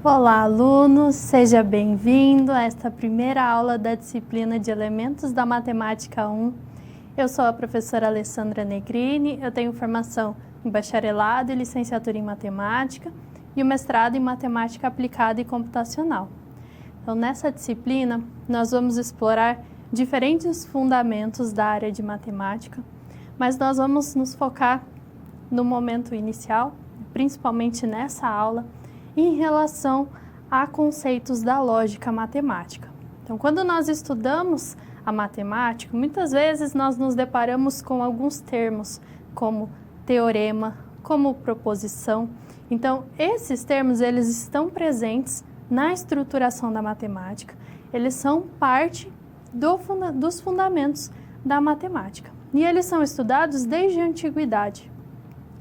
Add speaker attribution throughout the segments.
Speaker 1: Olá, alunos! Seja bem-vindo a esta primeira aula da disciplina de Elementos da Matemática 1. Eu sou a professora Alessandra Negrini, eu tenho formação em bacharelado e licenciatura em Matemática e o mestrado em Matemática Aplicada e Computacional. Então, nessa disciplina, nós vamos explorar diferentes fundamentos da área de matemática, mas nós vamos nos focar no momento inicial, principalmente nessa aula, em relação a conceitos da lógica matemática. Então, quando nós estudamos a matemática, muitas vezes nós nos deparamos com alguns termos, como teorema, como proposição. Então, esses termos, eles estão presentes na estruturação da matemática, eles são parte dos fundamentos da matemática. E eles são estudados desde a antiguidade.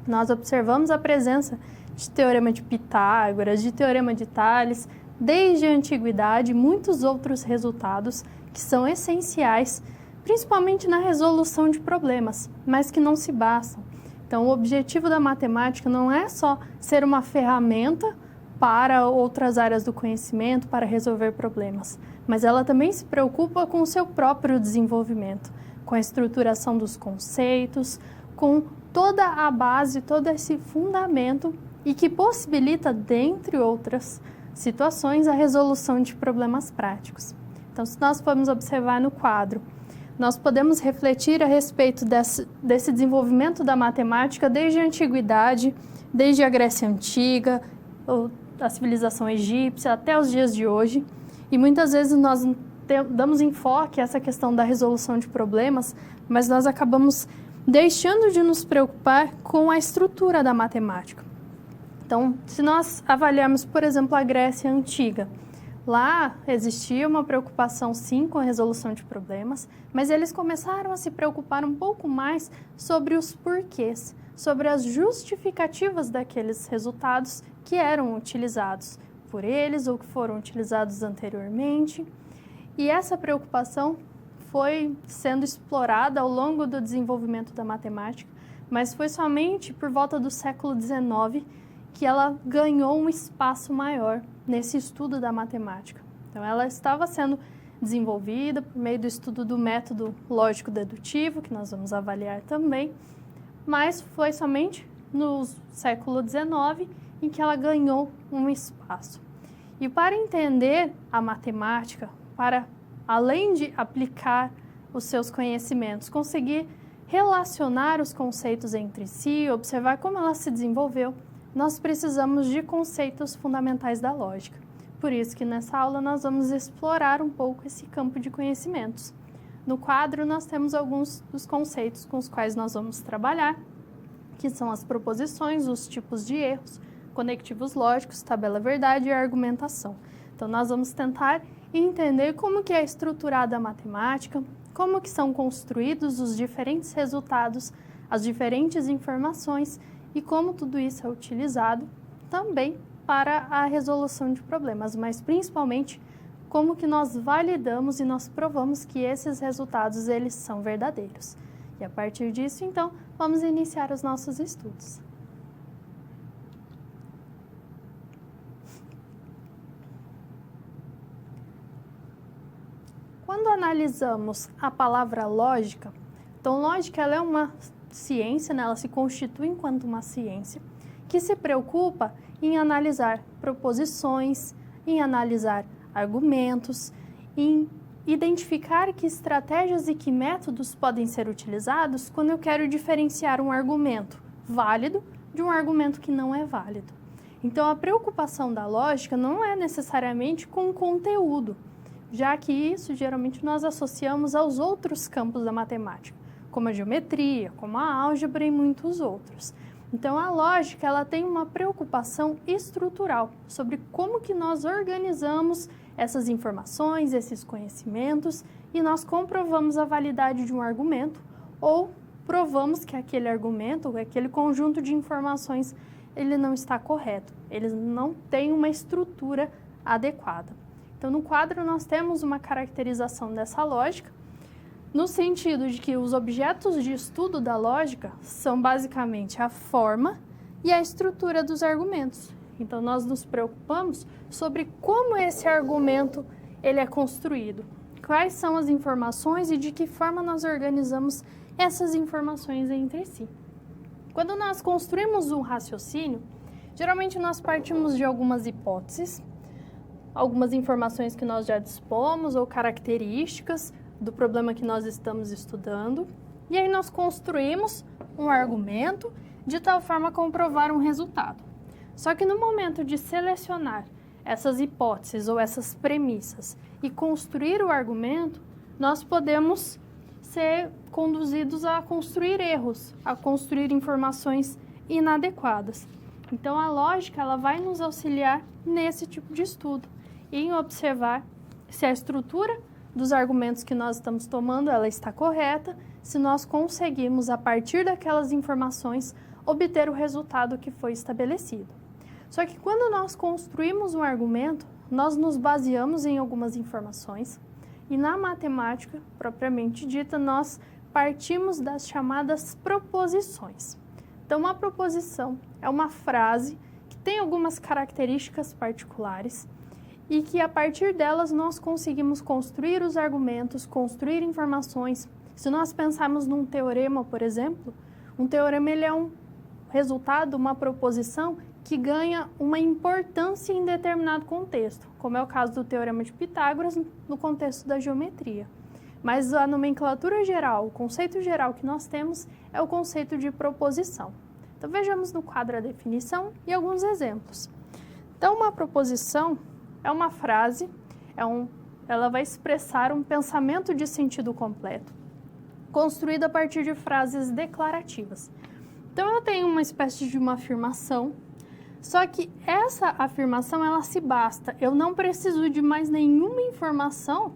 Speaker 1: Nós observamos a presença de teorema de Pitágoras, de teorema de Tales, desde a antiguidade, muitos outros resultados que são essenciais, principalmente na resolução de problemas, mas que não se bastam. Então, o objetivo da matemática não é só ser uma ferramenta para outras áreas do conhecimento, para resolver problemas, mas ela também se preocupa com o seu próprio desenvolvimento, com a estruturação dos conceitos, com toda a base, todo esse fundamento e que possibilita, dentre outras situações, a resolução de problemas práticos. Então, se nós formos observar no quadro, nós podemos refletir a respeito desse desenvolvimento da matemática desde a antiguidade, desde a Grécia Antiga, a civilização egípcia, até os dias de hoje. E muitas vezes nós damos enfoque a essa questão da resolução de problemas, mas nós acabamos deixando de nos preocupar com a estrutura da matemática. Então, se nós avaliarmos, por exemplo, a Grécia Antiga, lá existia uma preocupação, sim, com a resolução de problemas, mas eles começaram a se preocupar um pouco mais sobre os porquês, sobre as justificativas daqueles resultados que eram utilizados por eles ou que foram utilizados anteriormente. E essa preocupação foi sendo explorada ao longo do desenvolvimento da matemática, mas foi somente por volta do século XIX que ela ganhou um espaço maior nesse estudo da matemática. Então, ela estava sendo desenvolvida por meio do estudo do método lógico-dedutivo, que nós vamos avaliar também, mas foi somente no século XIX em que ela ganhou um espaço. E para entender a matemática, para além de aplicar os seus conhecimentos, conseguir relacionar os conceitos entre si, observar como ela se desenvolveu, nós precisamos de conceitos fundamentais da lógica. Por isso que nessa aula nós vamos explorar um pouco esse campo de conhecimentos. No quadro nós temos alguns dos conceitos com os quais nós vamos trabalhar, que são as proposições, os tipos de erros, conectivos lógicos, tabela verdade e argumentação. Então nós vamos tentar entender como que é estruturada a matemática, como que são construídos os diferentes resultados, as diferentes informações e como tudo isso é utilizado também para a resolução de problemas, mas principalmente como que nós validamos e nós provamos que esses resultados eles são verdadeiros. E a partir disso, então, vamos iniciar os nossos estudos. Quando analisamos a palavra lógica, então lógica ela é uma ciência, né? Ela se constitui enquanto uma ciência que se preocupa em analisar proposições, em analisar argumentos, em identificar que estratégias e que métodos podem ser utilizados quando eu quero diferenciar um argumento válido de um argumento que não é válido. Então, a preocupação da lógica não é necessariamente com o conteúdo, já que isso geralmente nós associamos aos outros campos da matemática, como a geometria, como a álgebra e muitos outros. Então, a lógica ela tem uma preocupação estrutural sobre como que nós organizamos essas informações, esses conhecimentos, e nós comprovamos a validade de um argumento ou provamos que aquele argumento, ou aquele conjunto de informações, ele não está correto, ele não tem uma estrutura adequada. Então, no quadro nós temos uma caracterização dessa lógica, no sentido de que os objetos de estudo da lógica são basicamente a forma e a estrutura dos argumentos. Então, nós nos preocupamos sobre como esse argumento ele é construído, quais são as informações e de que forma nós organizamos essas informações entre si. Quando nós construímos um raciocínio, geralmente nós partimos de algumas hipóteses, algumas informações que nós já dispomos ou características do problema que nós estamos estudando, e aí nós construímos um argumento de tal forma a comprovar um resultado. Só que no momento de selecionar essas hipóteses ou essas premissas e construir o argumento, nós podemos ser conduzidos a construir erros, a construir informações inadequadas. Então, a lógica ela vai nos auxiliar nesse tipo de estudo, em observar se a estrutura dos argumentos que nós estamos tomando ela está correta, se nós conseguimos, a partir daquelas informações, obter o resultado que foi estabelecido. Só que quando nós construímos um argumento, nós nos baseamos em algumas informações e na matemática, propriamente dita, nós partimos das chamadas proposições. Então, uma proposição é uma frase que tem algumas características particulares e que, a partir delas, nós conseguimos construir os argumentos, construir informações. Se nós pensarmos num teorema, por exemplo, um teorema ele é um resultado, uma proposição que ganha uma importância em determinado contexto, como é o caso do Teorema de Pitágoras no contexto da geometria. Mas a nomenclatura geral, o conceito geral que nós temos é o conceito de proposição. Então vejamos no quadro a definição e alguns exemplos. Então uma proposição é uma frase, ela vai expressar um pensamento de sentido completo, construído a partir de frases declarativas. Então eu tenho uma espécie de uma afirmação, só que essa afirmação ela se basta, eu não preciso de mais nenhuma informação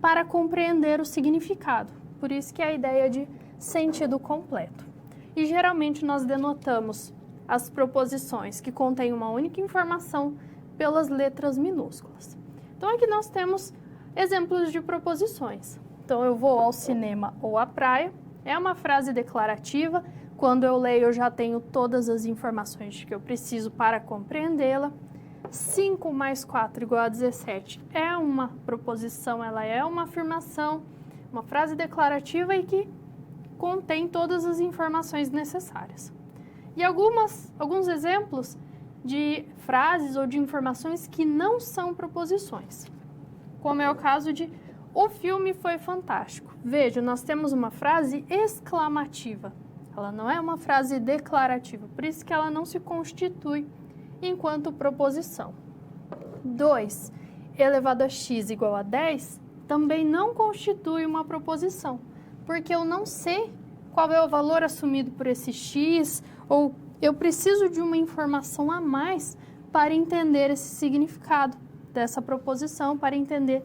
Speaker 1: para compreender o significado, por isso que é a ideia de sentido completo. E geralmente nós denotamos as proposições que contêm uma única informação pelas letras minúsculas. Então aqui nós temos exemplos de proposições. Então eu vou ao cinema ou à praia, é uma frase declarativa. Quando eu leio, eu já tenho todas as informações que eu preciso para compreendê-la. 5 mais 4 igual a 17 é uma proposição, ela é uma afirmação, uma frase declarativa e que contém todas as informações necessárias. E alguns exemplos de frases ou de informações que não são proposições, como é o caso de o filme foi fantástico. Veja, nós temos uma frase exclamativa. Ela não é uma frase declarativa, por isso que ela não se constitui enquanto proposição. 2 elevado a x igual a 10 também não constitui uma proposição, porque eu não sei qual é o valor assumido por esse x, ou eu preciso de uma informação a mais para entender esse significado dessa proposição, para entender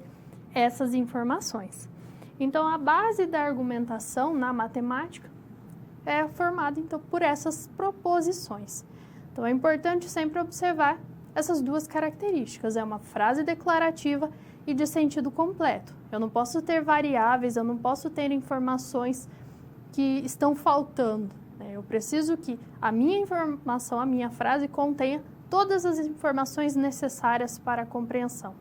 Speaker 1: essas informações. Então, a base da argumentação na matemática é formada então por essas proposições. Então é importante sempre observar essas duas características, é uma frase declarativa e de sentido completo. Eu não posso ter variáveis, eu não posso ter informações que estão faltando, né? Eu preciso que a minha informação, a minha frase contenha todas as informações necessárias para a compreensão.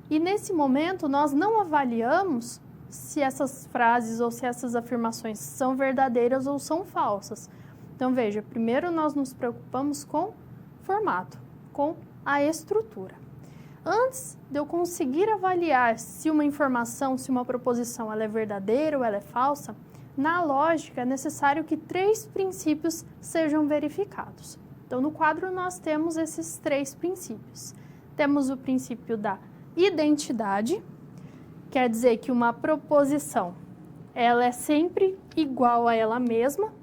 Speaker 1: E nesse momento nós não avaliamos se essas frases ou se essas afirmações são verdadeiras ou são falsas. Então veja, primeiro nós nos preocupamos com formato, com a estrutura. Antes de eu conseguir avaliar se uma informação, se uma proposição ela é verdadeira ou ela é falsa, na lógica é necessário que 3 princípios sejam verificados. Então no quadro nós temos esses 3 princípios. Temos o princípio da identidade, quer dizer que uma proposição ela é sempre igual a ela mesma.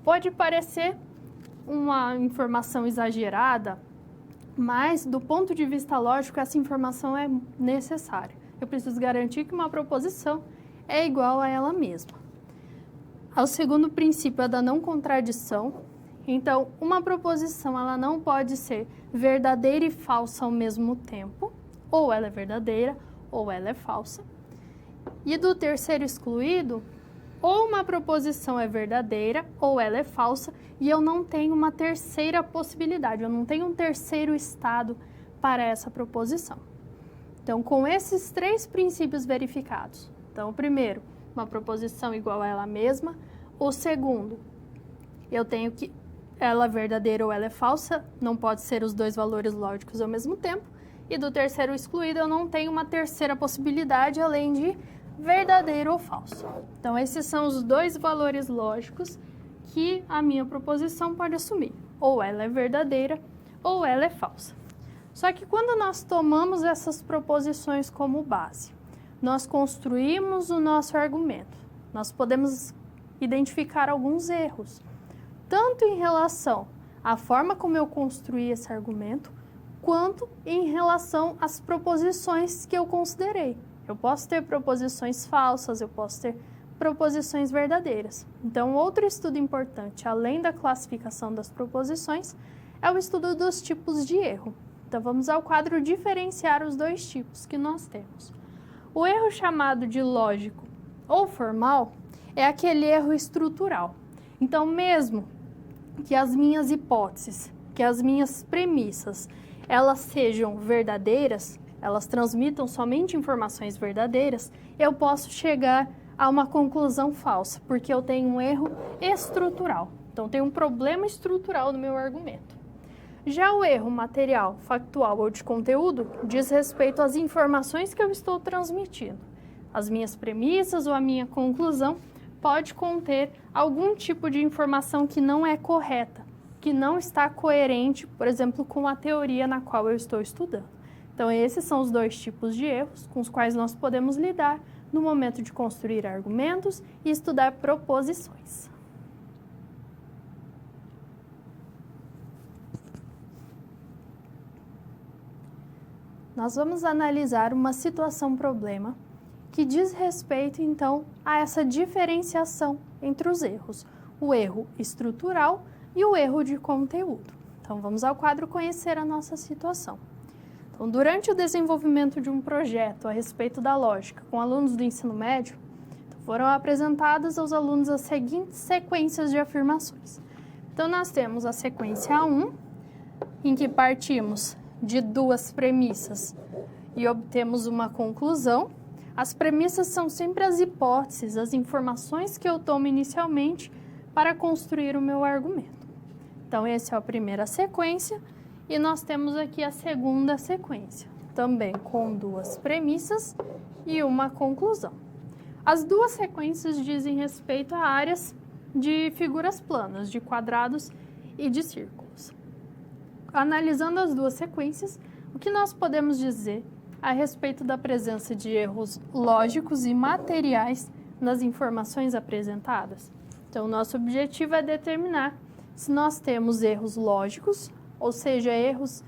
Speaker 1: Pode parecer uma informação exagerada, mas do ponto de vista lógico essa informação é necessária. Eu preciso garantir que uma proposição é igual a ela mesma. O segundo princípio é da não contradição. Então, uma proposição ela não pode ser verdadeira e falsa ao mesmo tempo. Ou ela é verdadeira ou ela é falsa. E do terceiro excluído, ou uma proposição é verdadeira ou ela é falsa e eu não tenho uma terceira possibilidade, eu não tenho um terceiro estado para essa proposição. Então, com esses 3 princípios verificados, então, o primeiro, uma proposição igual a ela mesma. O segundo, eu tenho que ela é verdadeira ou ela é falsa, não pode ser os 2 valores lógicos ao mesmo tempo. E do terceiro excluído, eu não tenho uma terceira possibilidade além de verdadeiro ou falso. Então, esses são os 2 valores lógicos que a minha proposição pode assumir. Ou ela é verdadeira ou ela é falsa. Só que quando nós tomamos essas proposições como base, nós construímos o nosso argumento. Nós podemos identificar alguns erros, tanto em relação à forma como eu construí esse argumento, quanto em relação às proposições que eu considerei. Eu posso ter proposições falsas, eu posso ter proposições verdadeiras. Então, outro estudo importante, além da classificação das proposições, é o estudo dos tipos de erro. Então, vamos ao quadro diferenciar os 2 tipos que nós temos. O erro chamado de lógico ou formal é aquele erro estrutural. Então, mesmo que as minhas hipóteses, que as minhas premissas, elas sejam verdadeiras, elas transmitam somente informações verdadeiras, eu posso chegar a uma conclusão falsa, porque eu tenho um erro estrutural. Então, tem um problema estrutural no meu argumento. Já o erro material, factual ou de conteúdo diz respeito às informações que eu estou transmitindo. As minhas premissas ou a minha conclusão pode conter algum tipo de informação que não é correta, que não está coerente, por exemplo, com a teoria na qual eu estou estudando. Então, esses são os 2 tipos de erros com os quais nós podemos lidar no momento de construir argumentos e estudar proposições. Nós vamos analisar uma situação-problema que diz respeito, então, a essa diferenciação entre os erros, o erro estrutural e o erro de conteúdo. Então, vamos ao quadro conhecer a nossa situação. Então, durante o desenvolvimento de um projeto a respeito da lógica com alunos do ensino médio, foram apresentadas aos alunos as seguintes sequências de afirmações. Então, nós temos a sequência 1, em que partimos de 2 premissas e obtemos uma conclusão. As premissas são sempre as hipóteses, as informações que eu tomo inicialmente para construir o meu argumento. Então, essa é a primeira sequência e nós temos aqui a segunda sequência, também com 2 premissas e uma conclusão. As 2 sequências dizem respeito a áreas de figuras planas, de quadrados e de círculos. Analisando as 2 sequências, o que nós podemos dizer a respeito da presença de erros lógicos e materiais nas informações apresentadas? Então, nosso objetivo é determinar se nós temos erros lógicos, ou seja, erros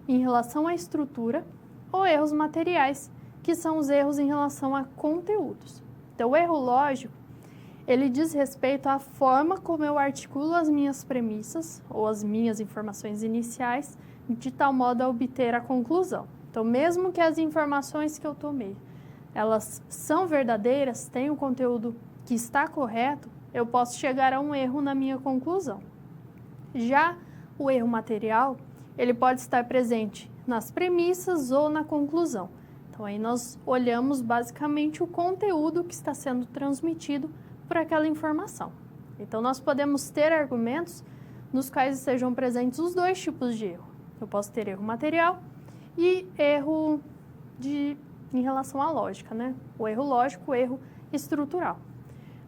Speaker 1: em relação à estrutura, ou erros materiais, que são os erros em relação a conteúdos. Então, o erro lógico, ele diz respeito à forma como eu articulo as minhas premissas ou as minhas informações iniciais, de tal modo a obter a conclusão. Então, mesmo que as informações que eu tomei, elas são verdadeiras, têm o conteúdo que está correto, eu posso chegar a um erro na minha conclusão. Já o erro material, ele pode estar presente nas premissas ou na conclusão. Então, aí nós olhamos basicamente o conteúdo que está sendo transmitido por aquela informação. Então, nós podemos ter argumentos nos quais sejam presentes os 2 tipos de erro. Eu posso ter erro material e erro em relação à lógica, né? O erro lógico, o erro estrutural.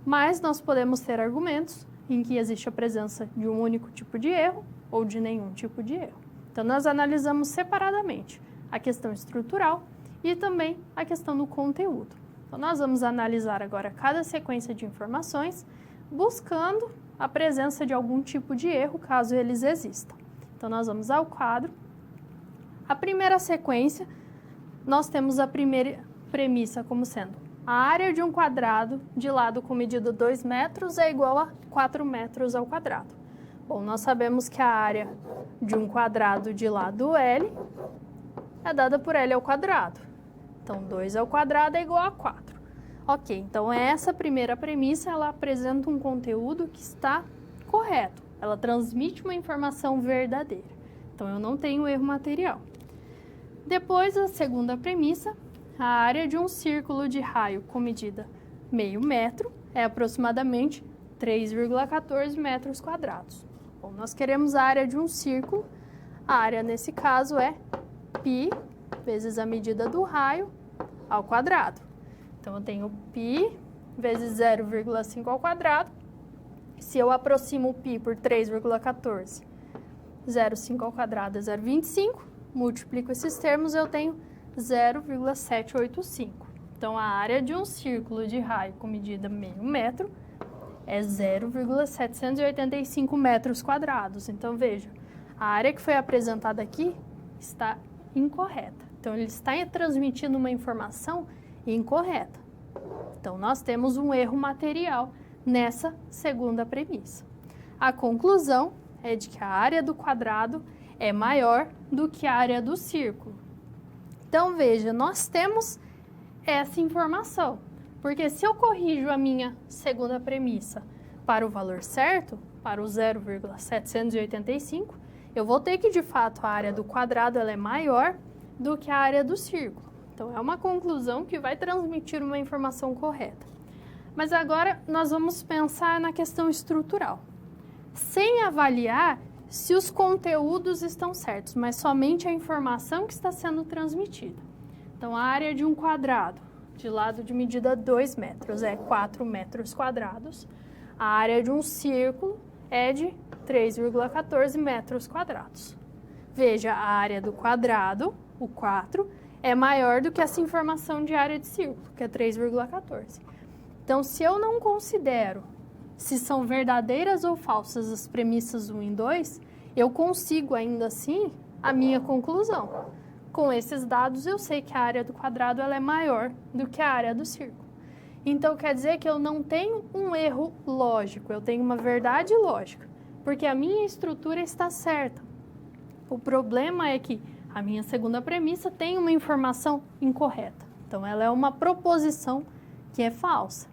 Speaker 1: Mas nós podemos ter argumentos em que existe a presença de um único tipo de erro ou de nenhum tipo de erro. Então, nós analisamos separadamente a questão estrutural e também a questão do conteúdo. Então, nós vamos analisar agora cada sequência de informações, buscando a presença de algum tipo de erro, caso eles existam. Então, nós vamos ao quadro. A primeira sequência, nós temos a primeira premissa como sendo: a área de um quadrado de lado com medida 2 metros é igual a 4 metros ao quadrado. Bom, nós sabemos que a área de um quadrado de lado L é dada por L ao quadrado. Então, 2 ao quadrado é igual a 4. Ok, então essa primeira premissa, ela apresenta um conteúdo que está correto. Ela transmite uma informação verdadeira. Então, eu não tenho erro material. Depois, a segunda premissa, a área de um círculo de raio com medida meio metro é aproximadamente 3,14 metros quadrados. Bom, nós queremos a área de um círculo. A área, nesse caso, é π vezes a medida do raio ao quadrado. Então, eu tenho π vezes 0,5 ao quadrado. Se eu aproximo o π por 3,14, 0,5 ao quadrado é 0,25. Multiplico esses termos, eu tenho 0,785. Então, a área de um círculo de raio com medida meio metro é 0,785 metros quadrados. Então, veja, a área que foi apresentada aqui está incorreta. Então, ele está transmitindo uma informação incorreta. Então, nós temos um erro material nessa segunda premissa. A conclusão é de que a área do quadrado é maior do que a área do círculo. Então, veja, nós temos essa informação, porque se eu corrijo a minha segunda premissa para o valor certo, para o 0,785, eu vou ter que, de fato, a área do quadrado ela é maior do que a área do círculo. Então, é uma conclusão que vai transmitir uma informação correta. Mas agora, nós vamos pensar na questão estrutural, sem avaliar se os conteúdos estão certos, mas somente a informação que está sendo transmitida. Então, a área de um quadrado, de lado de medida 2 metros, é 4 metros quadrados. A área de um círculo é de 3,14 metros quadrados. Veja, a área do quadrado, o 4, é maior do que essa informação de área de círculo, que é 3,14. Então, se eu não considero se são verdadeiras ou falsas as premissas 1 e 2, eu consigo ainda assim a minha conclusão. Com esses dados, eu sei que a área do quadrado ela é maior do que a área do círculo. Então, quer dizer que eu não tenho um erro lógico, eu tenho uma verdade lógica, porque a minha estrutura está certa. O problema é que a minha segunda premissa tem uma informação incorreta. Então, ela é uma proposição que é falsa.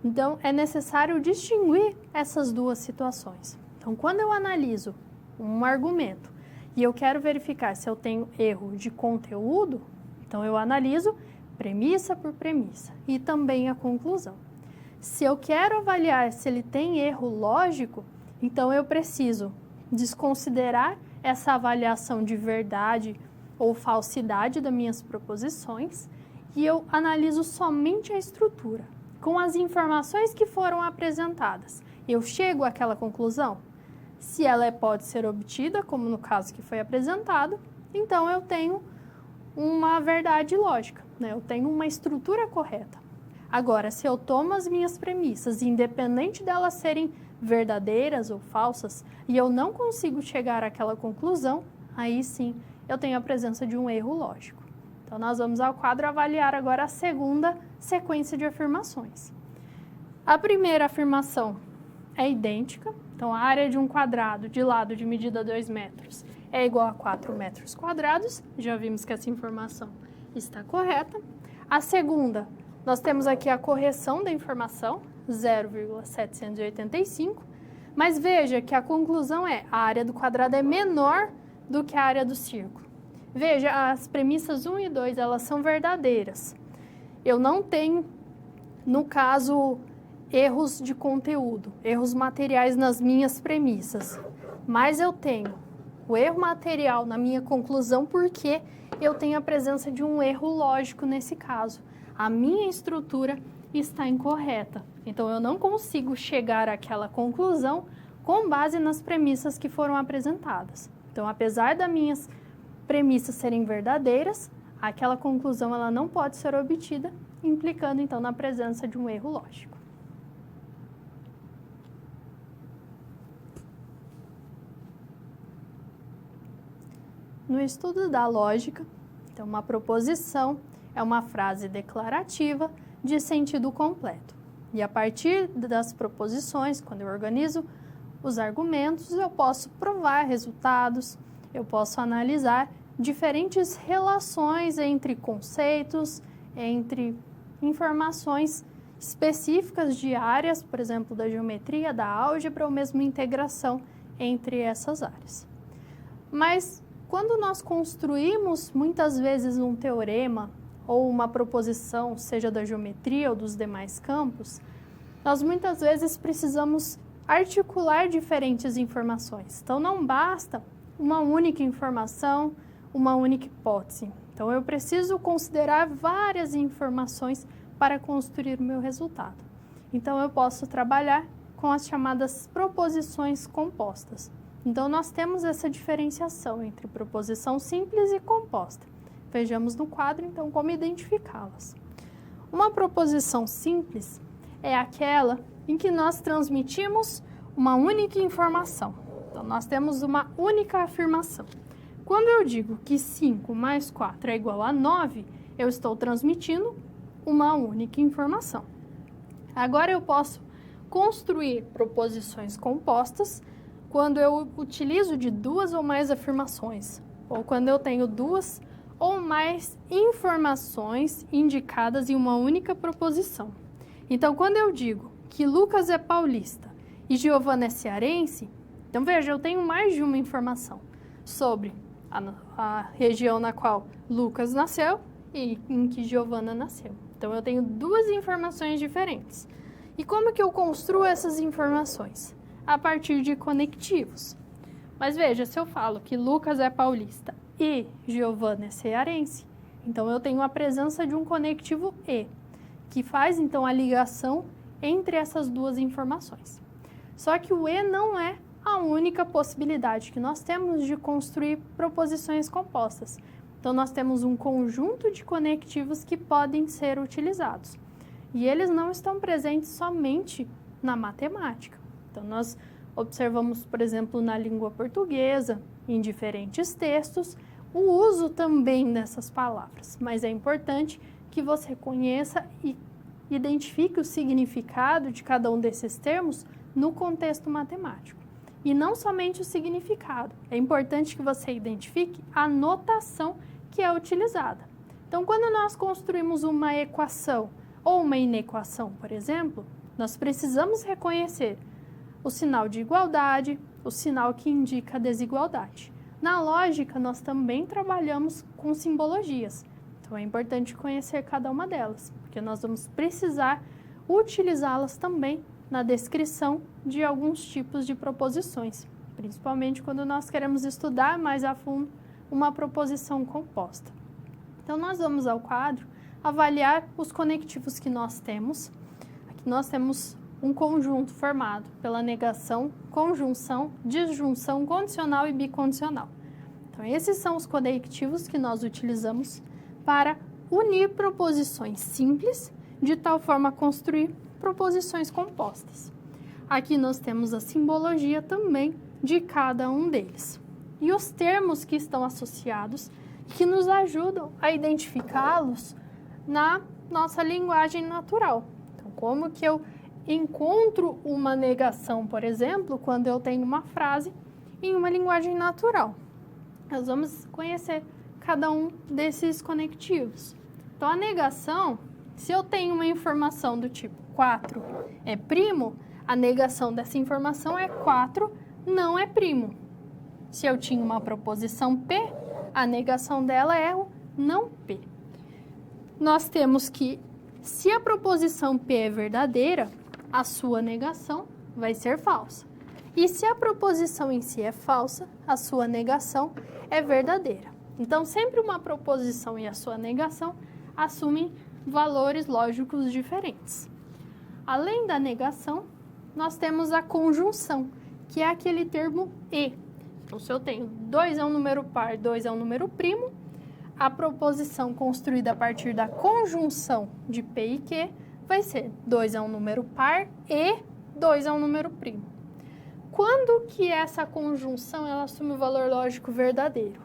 Speaker 1: Então, é necessário distinguir essas duas situações. Então, quando eu analiso um argumento e eu quero verificar se eu tenho erro de conteúdo, então eu analiso premissa por premissa e também a conclusão. Se eu quero avaliar se ele tem erro lógico, então eu preciso desconsiderar essa avaliação de verdade ou falsidade das minhas proposições e eu analiso somente a estrutura. Com as informações que foram apresentadas, eu chego àquela conclusão? Se ela pode ser obtida, como no caso que foi apresentado, então eu tenho uma verdade lógica, né? Eu tenho uma estrutura correta. Agora, se eu tomo as minhas premissas, independente delas serem verdadeiras ou falsas, e eu não consigo chegar àquela conclusão, aí sim eu tenho a presença de um erro lógico. Então, nós vamos ao quadro avaliar agora a segunda sequência de afirmações. A primeira afirmação é idêntica, então a área de um quadrado de lado de medida 2 metros é igual a 4 metros quadrados, já vimos que essa informação está correta. A segunda, nós temos aqui a correção da informação, 0,785, mas veja que a conclusão é a área do quadrado é menor do que a área do círculo. Veja, as premissas 1 e 2, elas são verdadeiras. Eu não tenho, no caso, erros de conteúdo, erros materiais nas minhas premissas. Mas eu tenho o erro material na minha conclusão porque eu tenho a presença de um erro lógico nesse caso. A minha estrutura está incorreta. Então, eu não consigo chegar àquela conclusão com base nas premissas que foram apresentadas. Então, apesar das minhas premissas serem verdadeiras, aquela conclusão ela não pode ser obtida, implicando então na presença de um erro lógico. No estudo da lógica, então uma proposição é uma frase declarativa de sentido completo. E a partir das proposições, quando eu organizo os argumentos, eu posso provar resultados, eu posso analisar diferentes relações entre conceitos, entre informações específicas de áreas, por exemplo, da geometria, da álgebra ou mesmo integração entre essas áreas. Mas quando nós construímos muitas vezes um teorema ou uma proposição, seja da geometria ou dos demais campos, nós muitas vezes precisamos articular diferentes informações. Então não basta uma única informação, uma única hipótese. Então eu preciso considerar várias informações para construir o meu resultado. Então eu posso trabalhar com as chamadas proposições compostas. Então nós temos essa diferenciação entre proposição simples e composta. Vejamos no quadro então como identificá-las. Uma proposição simples é aquela em que nós transmitimos uma única informação. Então nós temos uma única afirmação. Quando eu digo que 5 mais 4 é igual a 9, eu estou transmitindo uma única informação. Agora eu posso construir proposições compostas quando eu utilizo de duas ou mais afirmações, ou quando eu tenho duas ou mais informações indicadas em uma única proposição. Então, quando eu digo que Lucas é paulista e Giovana é cearense, então veja, eu tenho mais de uma informação sobre a região na qual Lucas nasceu e em que Giovana nasceu. Então, eu tenho duas informações diferentes. E como que eu construo essas informações? A partir de conectivos. Mas veja, se eu falo que Lucas é paulista e Giovana é cearense, então eu tenho a presença de um conectivo E, que faz então a ligação entre essas duas informações. Só que o E não é a única possibilidade que nós temos de construir proposições compostas. Então nós temos um conjunto de conectivos que podem ser utilizados. E eles não estão presentes somente na matemática. Então nós observamos, por exemplo, na língua portuguesa, em diferentes textos, o uso também dessas palavras. Mas é importante que você conheça e identifique o significado de cada um desses termos no contexto matemático. E não somente o significado, é importante que você identifique a notação que é utilizada. Então, quando nós construímos uma equação ou uma inequação, por exemplo, nós precisamos reconhecer o sinal de igualdade, o sinal que indica a desigualdade. Na lógica, nós também trabalhamos com simbologias, então é importante conhecer cada uma delas, porque nós vamos precisar utilizá-las também na descrição de alguns tipos de proposições, principalmente quando nós queremos estudar mais a fundo uma proposição composta. Então, nós vamos ao quadro avaliar os conectivos que nós temos. Aqui nós temos um conjunto formado pela negação, conjunção, disjunção, condicional e bicondicional. Então, esses são os conectivos que nós utilizamos para unir proposições simples, de tal forma a construir proposições compostas. Aqui nós temos a simbologia também de cada um deles. E os termos que estão associados, que nos ajudam a identificá-los na nossa linguagem natural. Então, como que eu encontro uma negação, por exemplo, quando eu tenho uma frase em uma linguagem natural? Nós vamos conhecer cada um desses conectivos. Então, a negação, se eu tenho uma informação do tipo 4 é primo, a negação dessa informação é 4 não é primo. Se eu tinha uma proposição P, a negação dela é o não P. Nós temos que, se a proposição P é verdadeira, a sua negação vai ser falsa. E se a proposição em si é falsa, a sua negação é verdadeira. Então, sempre uma proposição e a sua negação assumem valores lógicos diferentes. Além da negação, nós temos a conjunção, que é aquele termo E. Então, se eu tenho 2 é um número par, 2 é um número primo, a proposição construída a partir da conjunção de P e Q vai ser 2 é um número par e 2 é um número primo. Quando que essa conjunção ela assume o valor lógico verdadeiro?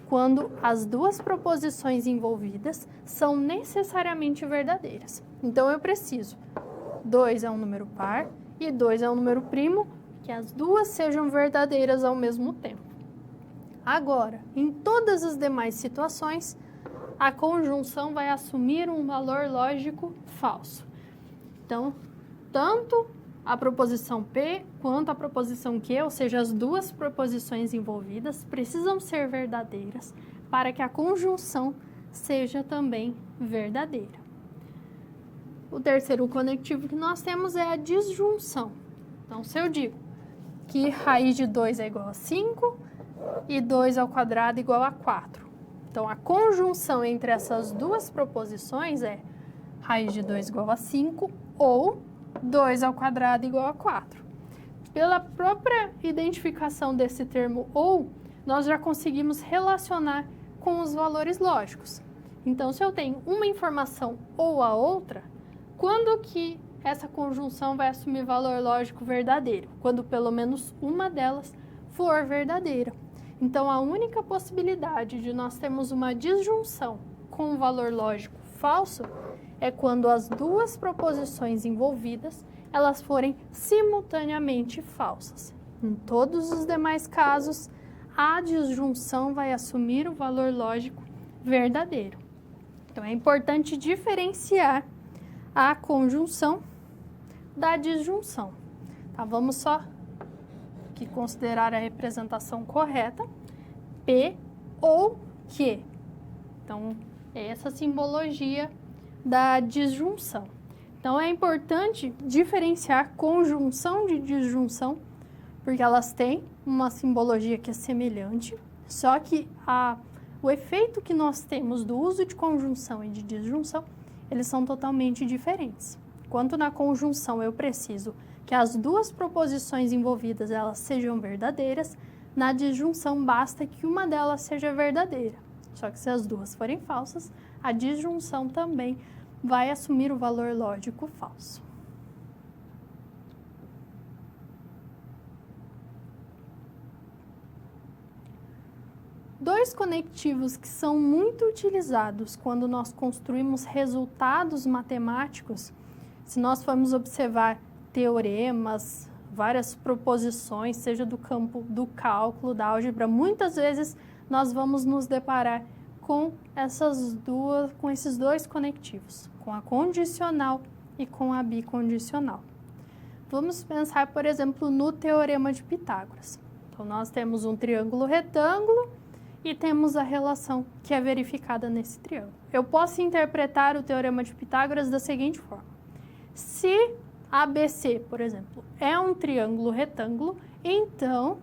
Speaker 1: Quando as duas proposições envolvidas são necessariamente verdadeiras. Então, eu preciso 2 é um número par e 2 é um número primo, que as duas sejam verdadeiras ao mesmo tempo. Agora, em todas as demais situações, a conjunção vai assumir um valor lógico falso. Então, tanto a proposição P quanto a proposição Q, ou seja, as duas proposições envolvidas, precisam ser verdadeiras para que a conjunção seja também verdadeira. O terceiro conectivo que nós temos é a disjunção. Então, se eu digo que raiz de 2 é igual a 5 e 2 ao quadrado é igual a 4. Então, a conjunção entre essas duas proposições é raiz de 2 igual a 5 ou 2 ao quadrado igual a 4. Pela própria identificação desse termo ou, nós já conseguimos relacionar com os valores lógicos. Então, se eu tenho uma informação ou a outra, quando que essa conjunção vai assumir valor lógico verdadeiro? Quando pelo menos uma delas for verdadeira. Então, a única possibilidade de nós termos uma disjunção com um valor lógico falso é quando as duas proposições envolvidas elas forem simultaneamente falsas. Em todos os demais casos, a disjunção vai assumir o valor lógico verdadeiro. Então, é importante diferenciar a conjunção da disjunção. Tá? Vamos só aqui considerar a representação correta, P ou Q. Então, é essa simbologia da disjunção. Então, é importante diferenciar conjunção de disjunção, porque elas têm uma simbologia que é semelhante, só que o efeito que nós temos do uso de conjunção e de disjunção, eles são totalmente diferentes. Enquanto na conjunção eu preciso que as duas proposições envolvidas elas sejam verdadeiras, na disjunção basta que uma delas seja verdadeira. Só que se as duas forem falsas, a disjunção também vai assumir o valor lógico falso. Dois conectivos que são muito utilizados quando nós construímos resultados matemáticos, se nós formos observar teoremas, várias proposições, seja do campo do cálculo, da álgebra, muitas vezes nós vamos nos deparar com esses dois conectivos, com a condicional e com a bicondicional. Vamos pensar, por exemplo, no teorema de Pitágoras. Então, nós temos um triângulo retângulo e temos a relação que é verificada nesse triângulo. Eu posso interpretar o teorema de Pitágoras da seguinte forma. Se ABC, por exemplo, é um triângulo retângulo, então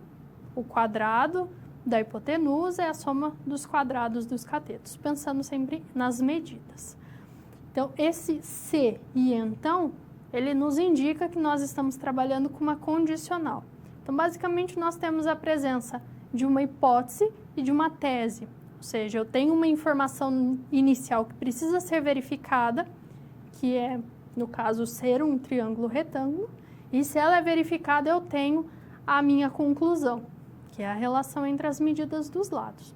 Speaker 1: o quadrado da hipotenusa é a soma dos quadrados dos catetos, pensando sempre nas medidas. Então, esse se e então, ele nos indica que nós estamos trabalhando com uma condicional. Então, basicamente, nós temos a presença de uma hipótese e de uma tese. Ou seja, eu tenho uma informação inicial que precisa ser verificada, que é, no caso, ser um triângulo retângulo, e se ela é verificada, eu tenho a minha conclusão, que é a relação entre as medidas dos lados.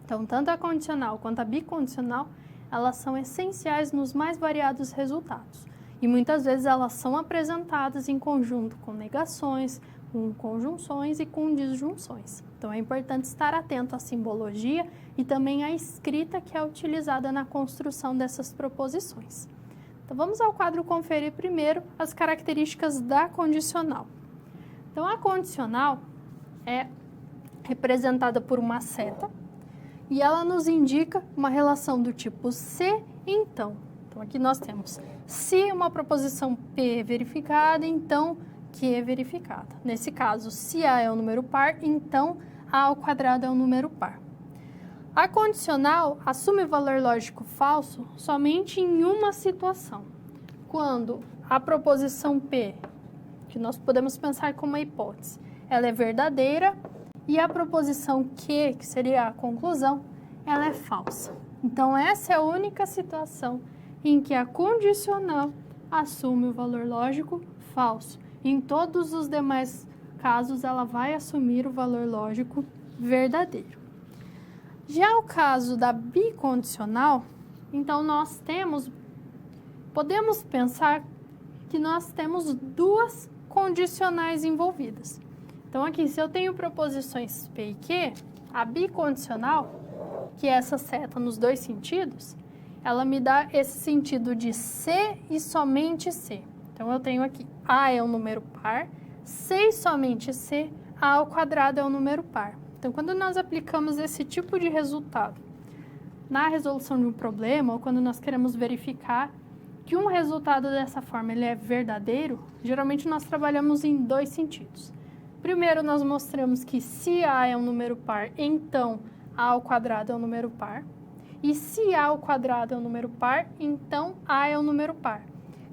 Speaker 1: Então, tanto a condicional quanto a bicondicional, elas são essenciais nos mais variados resultados. E muitas vezes elas são apresentadas em conjunto com negações, com conjunções e com disjunções. Então, é importante estar atento à simbologia e também à escrita que é utilizada na construção dessas proposições. Então, vamos ao quadro conferir primeiro as características da condicional. Então, a condicional é representada por uma seta e ela nos indica uma relação do tipo se, então. Então, aqui nós temos se uma proposição P é verificada, então Q é verificada. Nesse caso, se A é um número par, então A ao quadrado é um número par. A condicional assume o valor lógico falso somente em uma situação. Quando a proposição P, que nós podemos pensar como uma hipótese, ela é verdadeira e a proposição Q, que seria a conclusão, ela é falsa. Então, essa é a única situação em que a condicional assume o valor lógico falso. Em todos os demais casos, ela vai assumir o valor lógico verdadeiro. Já o caso da bicondicional, então nós podemos pensar que nós temos duas condicionais envolvidas. Então aqui, se eu tenho proposições P e Q, a bicondicional, que é essa seta nos dois sentidos, ela me dá esse sentido de C e somente C. Então, eu tenho aqui A é um número par, C e somente C, A ao quadrado é um número par. Então, quando nós aplicamos esse tipo de resultado na resolução de um problema, ou quando nós queremos verificar que um resultado dessa forma ele é verdadeiro, geralmente nós trabalhamos em dois sentidos. Primeiro, nós mostramos que se A é um número par, então A ao quadrado é um número par. E se A ao quadrado é um número par, então A é um número par.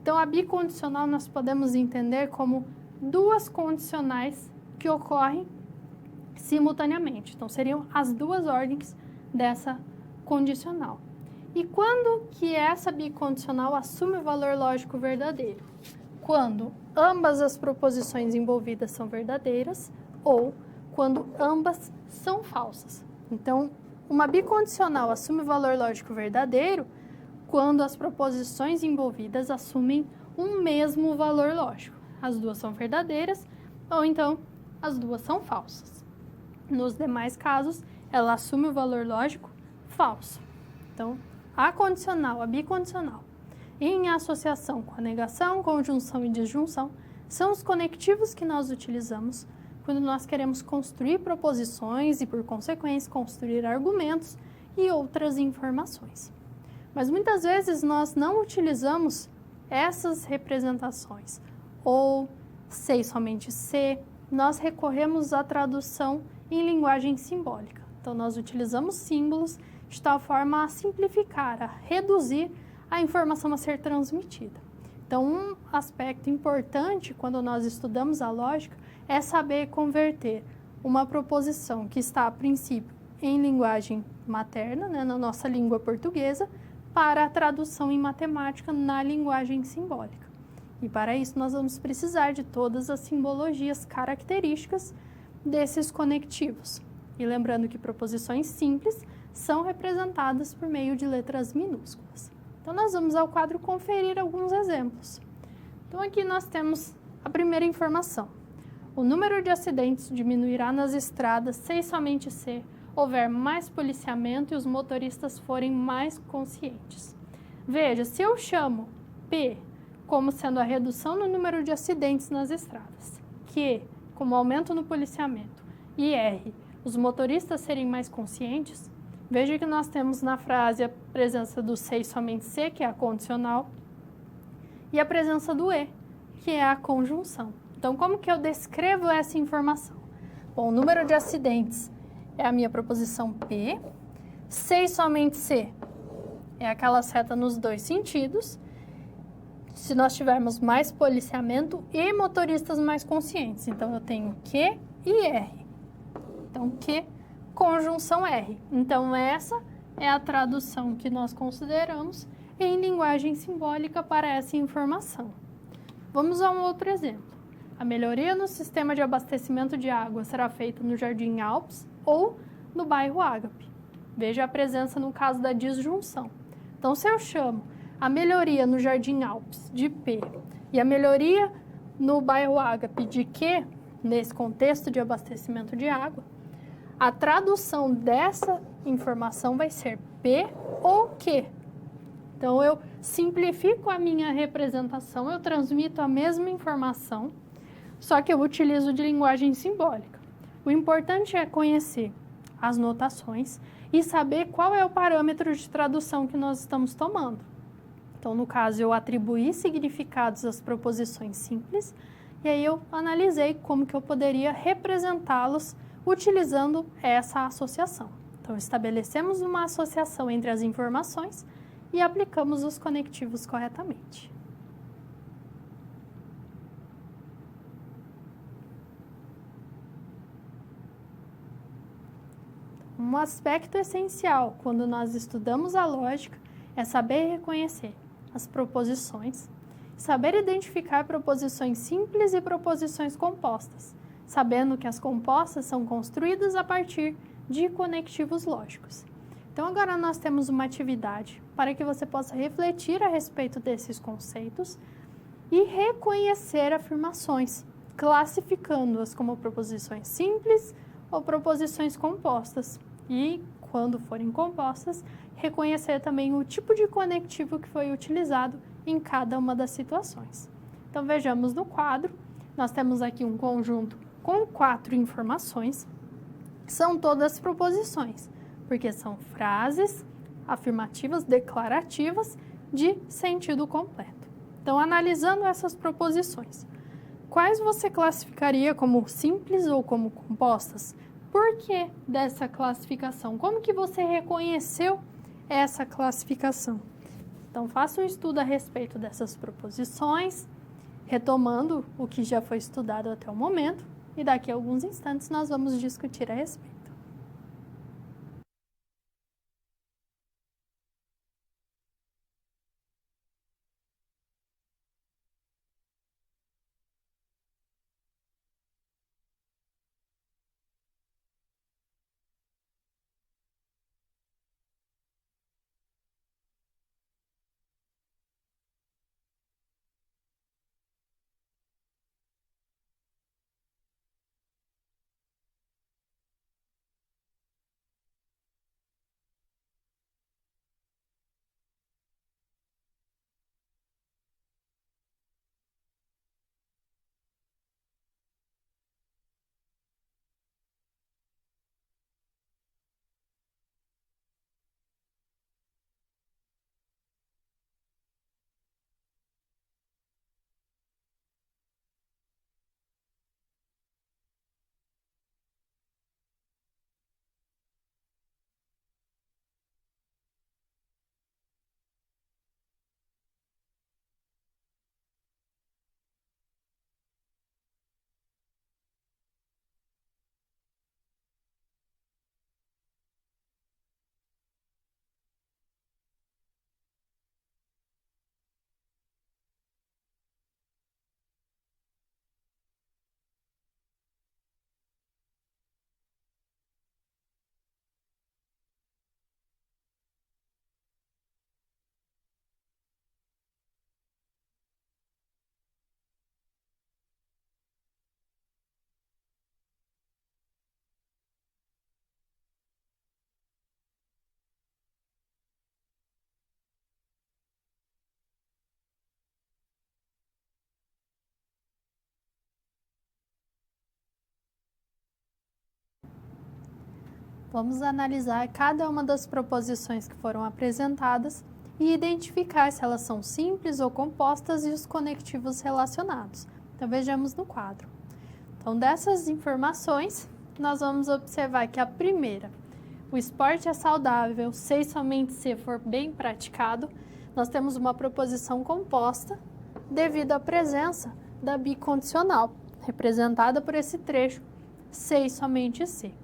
Speaker 1: Então, a bicondicional nós podemos entender como duas condicionais que ocorrem simultaneamente. Então, seriam as duas ordens dessa condicional. E quando que essa bicondicional assume o valor lógico verdadeiro? Quando ambas as proposições envolvidas são verdadeiras ou quando ambas são falsas. Então, uma bicondicional assume o valor lógico verdadeiro quando as proposições envolvidas assumem um mesmo valor lógico. As duas são verdadeiras ou então as duas são falsas. Nos demais casos, ela assume o valor lógico falso. Então, a condicional, a bicondicional, em associação com a negação, conjunção e disjunção, são os conectivos que nós utilizamos quando nós queremos construir proposições e, por consequência, construir argumentos e outras informações. Mas muitas vezes nós não utilizamos essas representações, ou C e somente C, nós recorremos à tradução em linguagem simbólica. Então, nós utilizamos símbolos de tal forma a simplificar, a reduzir a informação a ser transmitida. Então, um aspecto importante quando nós estudamos a lógica é saber converter uma proposição que está, a princípio, em linguagem materna, né, na nossa língua portuguesa, para a tradução em matemática na linguagem simbólica. E para isso nós vamos precisar de todas as simbologias características desses conectivos. E lembrando que proposições simples são representadas por meio de letras minúsculas. Então, nós vamos ao quadro conferir alguns exemplos. Então, aqui nós temos a primeira informação. O número de acidentes diminuirá nas estradas se somente se houver mais policiamento e os motoristas forem mais conscientes. Veja, se eu chamo P como sendo a redução no número de acidentes nas estradas, Q como aumento no policiamento e R, os motoristas serem mais conscientes, veja que nós temos na frase a presença do se e somente se, que é a condicional, e a presença do E, que é a conjunção. Então, como que eu descrevo essa informação? Bom, o número de acidentes é a minha proposição P, se e somente se é aquela seta nos dois sentidos, se nós tivermos mais policiamento e motoristas mais conscientes. Então, eu tenho Q e R. Então, Q, conjunção R. Então, essa é a tradução que nós consideramos em linguagem simbólica para essa informação. Vamos a um outro exemplo. A melhoria no sistema de abastecimento de água será feita no Jardim Alpes ou no bairro Ágape. Veja a presença no caso da disjunção. Então, se eu chamo a melhoria no Jardim Alpes de P e a melhoria no bairro Ágape de Q, nesse contexto de abastecimento de água, a tradução dessa informação vai ser P ou Q. Então, eu simplifico a minha representação, eu transmito a mesma informação, só que eu utilizo de linguagem simbólica. O importante é conhecer as notações e saber qual é o parâmetro de tradução que nós estamos tomando. Então, no caso, eu atribuí significados às proposições simples e aí eu analisei como que eu poderia representá-los utilizando essa associação. Então, estabelecemos uma associação entre as informações e aplicamos os conectivos corretamente. Um aspecto essencial quando nós estudamos a lógica é saber reconhecer as proposições, saber identificar proposições simples e proposições compostas, sabendo que as compostas são construídas a partir de conectivos lógicos. Então, agora nós temos uma atividade para que você possa refletir a respeito desses conceitos e reconhecer afirmações, classificando-as como proposições simples ou proposições compostas. E, quando forem compostas, reconhecer também o tipo de conectivo que foi utilizado em cada uma das situações. Então, vejamos no quadro, nós temos aqui um conjunto com 4 informações, são todas proposições, porque são frases afirmativas, declarativas, de sentido completo. Então, analisando essas proposições, quais você classificaria como simples ou como compostas? Por que dessa classificação? Como que você reconheceu essa classificação? Então, faça um estudo a respeito dessas proposições, retomando o que já foi estudado até o momento, e daqui a alguns instantes nós vamos discutir a respeito. Vamos analisar cada uma das proposições que foram apresentadas e identificar se elas são simples ou compostas e os conectivos relacionados. Então, vejamos no quadro. Então, dessas informações, nós vamos observar que a primeira, o esporte é saudável se e somente se for bem praticado. Nós temos uma proposição composta devido à presença da bicondicional, representada por esse trecho, se e somente se.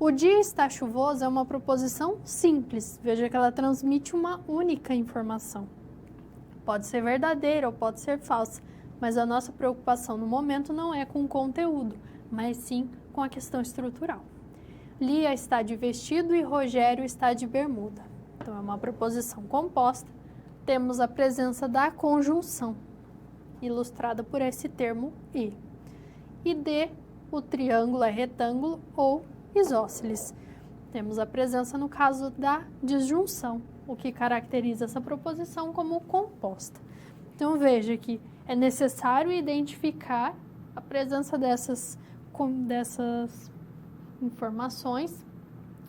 Speaker 1: O dia está chuvoso é uma proposição simples, veja que ela transmite uma única informação. Pode ser verdadeira ou pode ser falsa, mas a nossa preocupação no momento não é com o conteúdo, mas sim com a questão estrutural. Lia está de vestido e Rogério está de bermuda. Então, é uma proposição composta. Temos a presença da conjunção, ilustrada por esse termo e. E D, o triângulo é retângulo ou isósceles. Temos a presença no caso da disjunção, o que caracteriza essa proposição como composta. Então, veja que é necessário identificar a presença dessas informações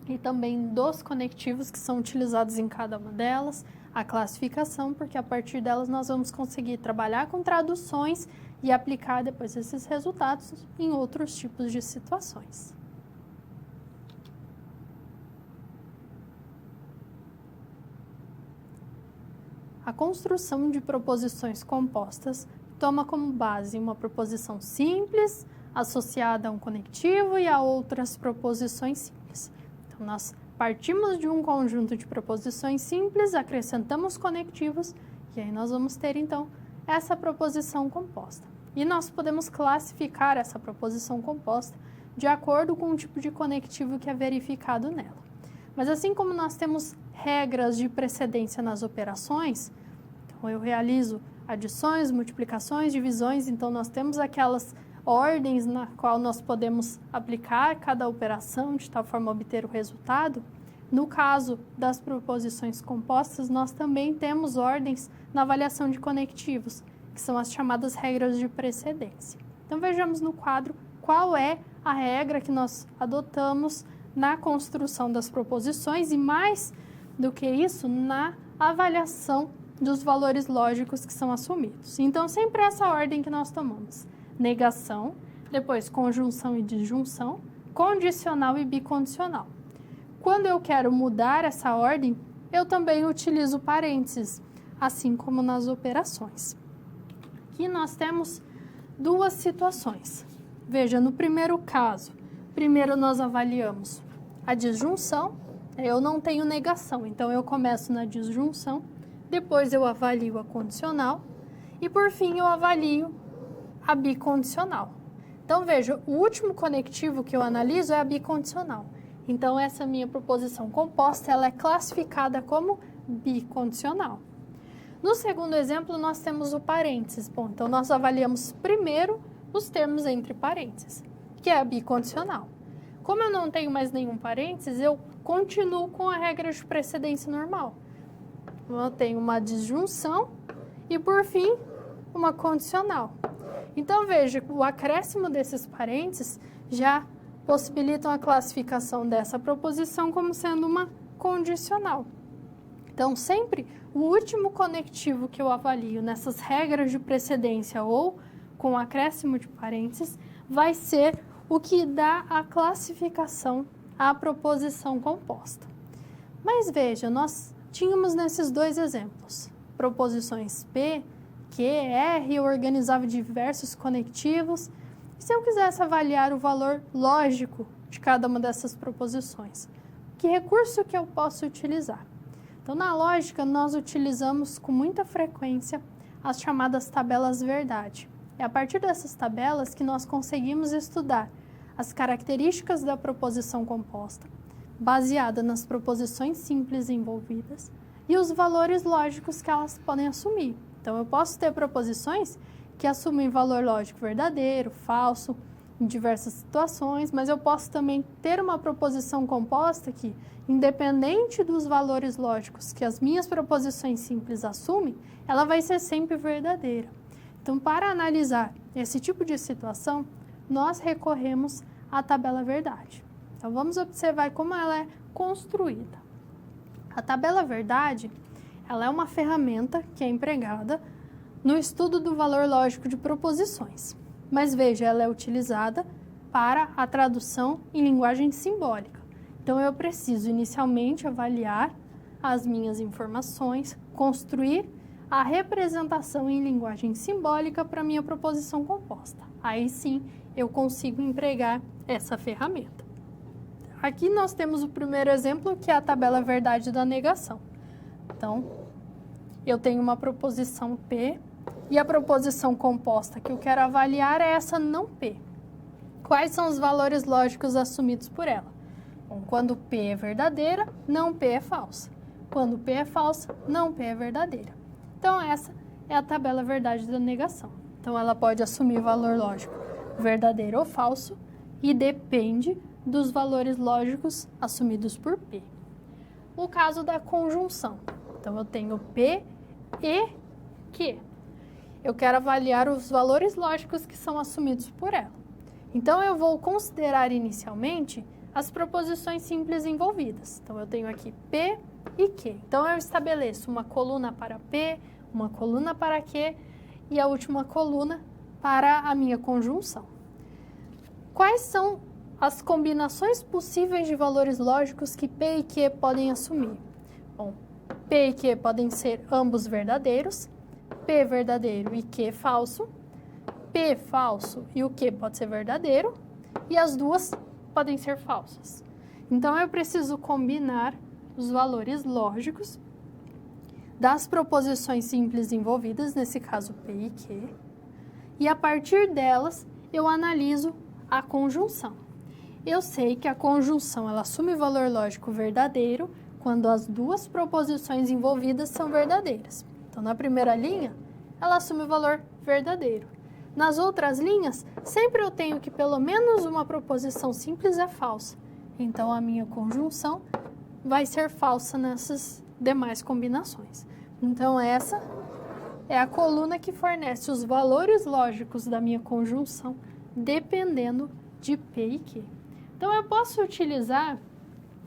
Speaker 1: e também dos conectivos que são utilizados em cada uma delas, a classificação, porque a partir delas nós vamos conseguir trabalhar com traduções e aplicar depois esses resultados em outros tipos de situações. A construção de proposições compostas toma como base uma proposição simples, associada a um conectivo e a outras proposições simples. Então, nós partimos de um conjunto de proposições simples, acrescentamos conectivos e aí nós vamos ter, então, essa proposição composta. E nós podemos classificar essa proposição composta de acordo com o tipo de conectivo que é verificado nela. Mas assim como nós temos regras de precedência nas operações, então eu realizo adições, multiplicações, divisões, então nós temos aquelas ordens na qual nós podemos aplicar cada operação de tal forma obter o resultado. No caso das proposições compostas, nós também temos ordens na avaliação de conectivos. que são as chamadas regras de precedência. Então, vejamos no quadro qual é a regra que nós adotamos na construção das proposições e, mais do que isso, na avaliação dos valores lógicos que são assumidos. Então, sempre essa ordem que nós tomamos: negação, depois conjunção e disjunção, condicional e bicondicional. Quando eu quero mudar essa ordem, eu também utilizo parênteses, assim como nas operações. Aqui nós temos duas situações. Veja, no primeiro caso, primeiro nós avaliamos a disjunção, eu não tenho negação, então eu começo na disjunção, depois eu avalio a condicional e por fim eu avalio a bicondicional. Então veja, o último conectivo que eu analiso é a bicondicional. Então essa minha proposição composta, ela é classificada como bicondicional. No segundo exemplo, nós temos o parênteses. Bom, então nós avaliamos primeiro os termos entre parênteses, que é a bicondicional. Como eu não tenho mais nenhum parênteses, eu continuo com a regra de precedência normal. Eu tenho uma disjunção e, por fim, uma condicional. Então, veja, o acréscimo desses parênteses já possibilitam a classificação dessa proposição como sendo uma condicional. Então, sempre o último conectivo que eu avalio nessas regras de precedência ou com acréscimo de parênteses vai ser o que dá a classificação à proposição composta. Mas veja, nós tínhamos nesses dois exemplos proposições P, Q, R, eu organizava diversos conectivos. E se eu quisesse avaliar o valor lógico de cada uma dessas proposições, que recurso que eu posso utilizar? Então, na lógica, nós utilizamos com muita frequência as chamadas tabelas verdade. É a partir dessas tabelas que nós conseguimos estudar as características da proposição composta, baseada nas proposições simples envolvidas, e os valores lógicos que elas podem assumir. Então, eu posso ter proposições que assumem valor lógico verdadeiro, falso, em diversas situações, mas eu posso também ter uma proposição composta que, independente dos valores lógicos que as minhas proposições simples assumem, ela vai ser sempre verdadeira. Então, para analisar esse tipo de situação, nós recorremos à tabela verdade. Então, vamos observar como ela é construída. A tabela verdade, ela é uma ferramenta que é empregada no estudo do valor lógico de proposições. Mas veja, ela é utilizada para a tradução em linguagem simbólica. Então, eu preciso inicialmente avaliar as minhas informações, construir a representação em linguagem simbólica para a minha proposição composta. Aí sim, eu consigo empregar essa ferramenta. Aqui nós temos o primeiro exemplo, que é a tabela verdade da negação. Então, eu tenho uma proposição P e a proposição composta que eu quero avaliar é essa não P. Quais são os valores lógicos assumidos por ela? Bom, quando P é verdadeira, não P é falsa. Quando P é falsa, não P é verdadeira. Então, essa é a tabela verdade da negação. Então, ela pode assumir valor lógico verdadeiro ou falso e depende dos valores lógicos assumidos por P. O caso da conjunção. Então, eu tenho P e Q. Eu quero avaliar os valores lógicos que são assumidos por ela. Então, eu vou considerar inicialmente as proposições simples envolvidas. Então, eu tenho aqui P e Q. Então, eu estabeleço uma coluna para P, uma coluna para Q e a última coluna para a minha conjunção. Quais são as combinações possíveis de valores lógicos que P e Q podem assumir? Bom, P e Q podem ser ambos verdadeiros, P verdadeiro e Q falso, P falso e o Q pode ser verdadeiro, e as duas podem ser falsas. Então, eu preciso combinar os valores lógicos das proposições simples envolvidas, nesse caso P e Q, e a partir delas eu analiso a conjunção. Eu sei que a conjunção ela assume valor lógico verdadeiro quando as duas proposições envolvidas são verdadeiras. Então, na primeira linha, ela assume o valor verdadeiro. Nas outras linhas, sempre eu tenho que pelo menos uma proposição simples é falsa. Então, a minha conjunção vai ser falsa nessas demais combinações. Então, essa é a coluna que fornece os valores lógicos da minha conjunção, dependendo de P e Q. Então, eu posso utilizar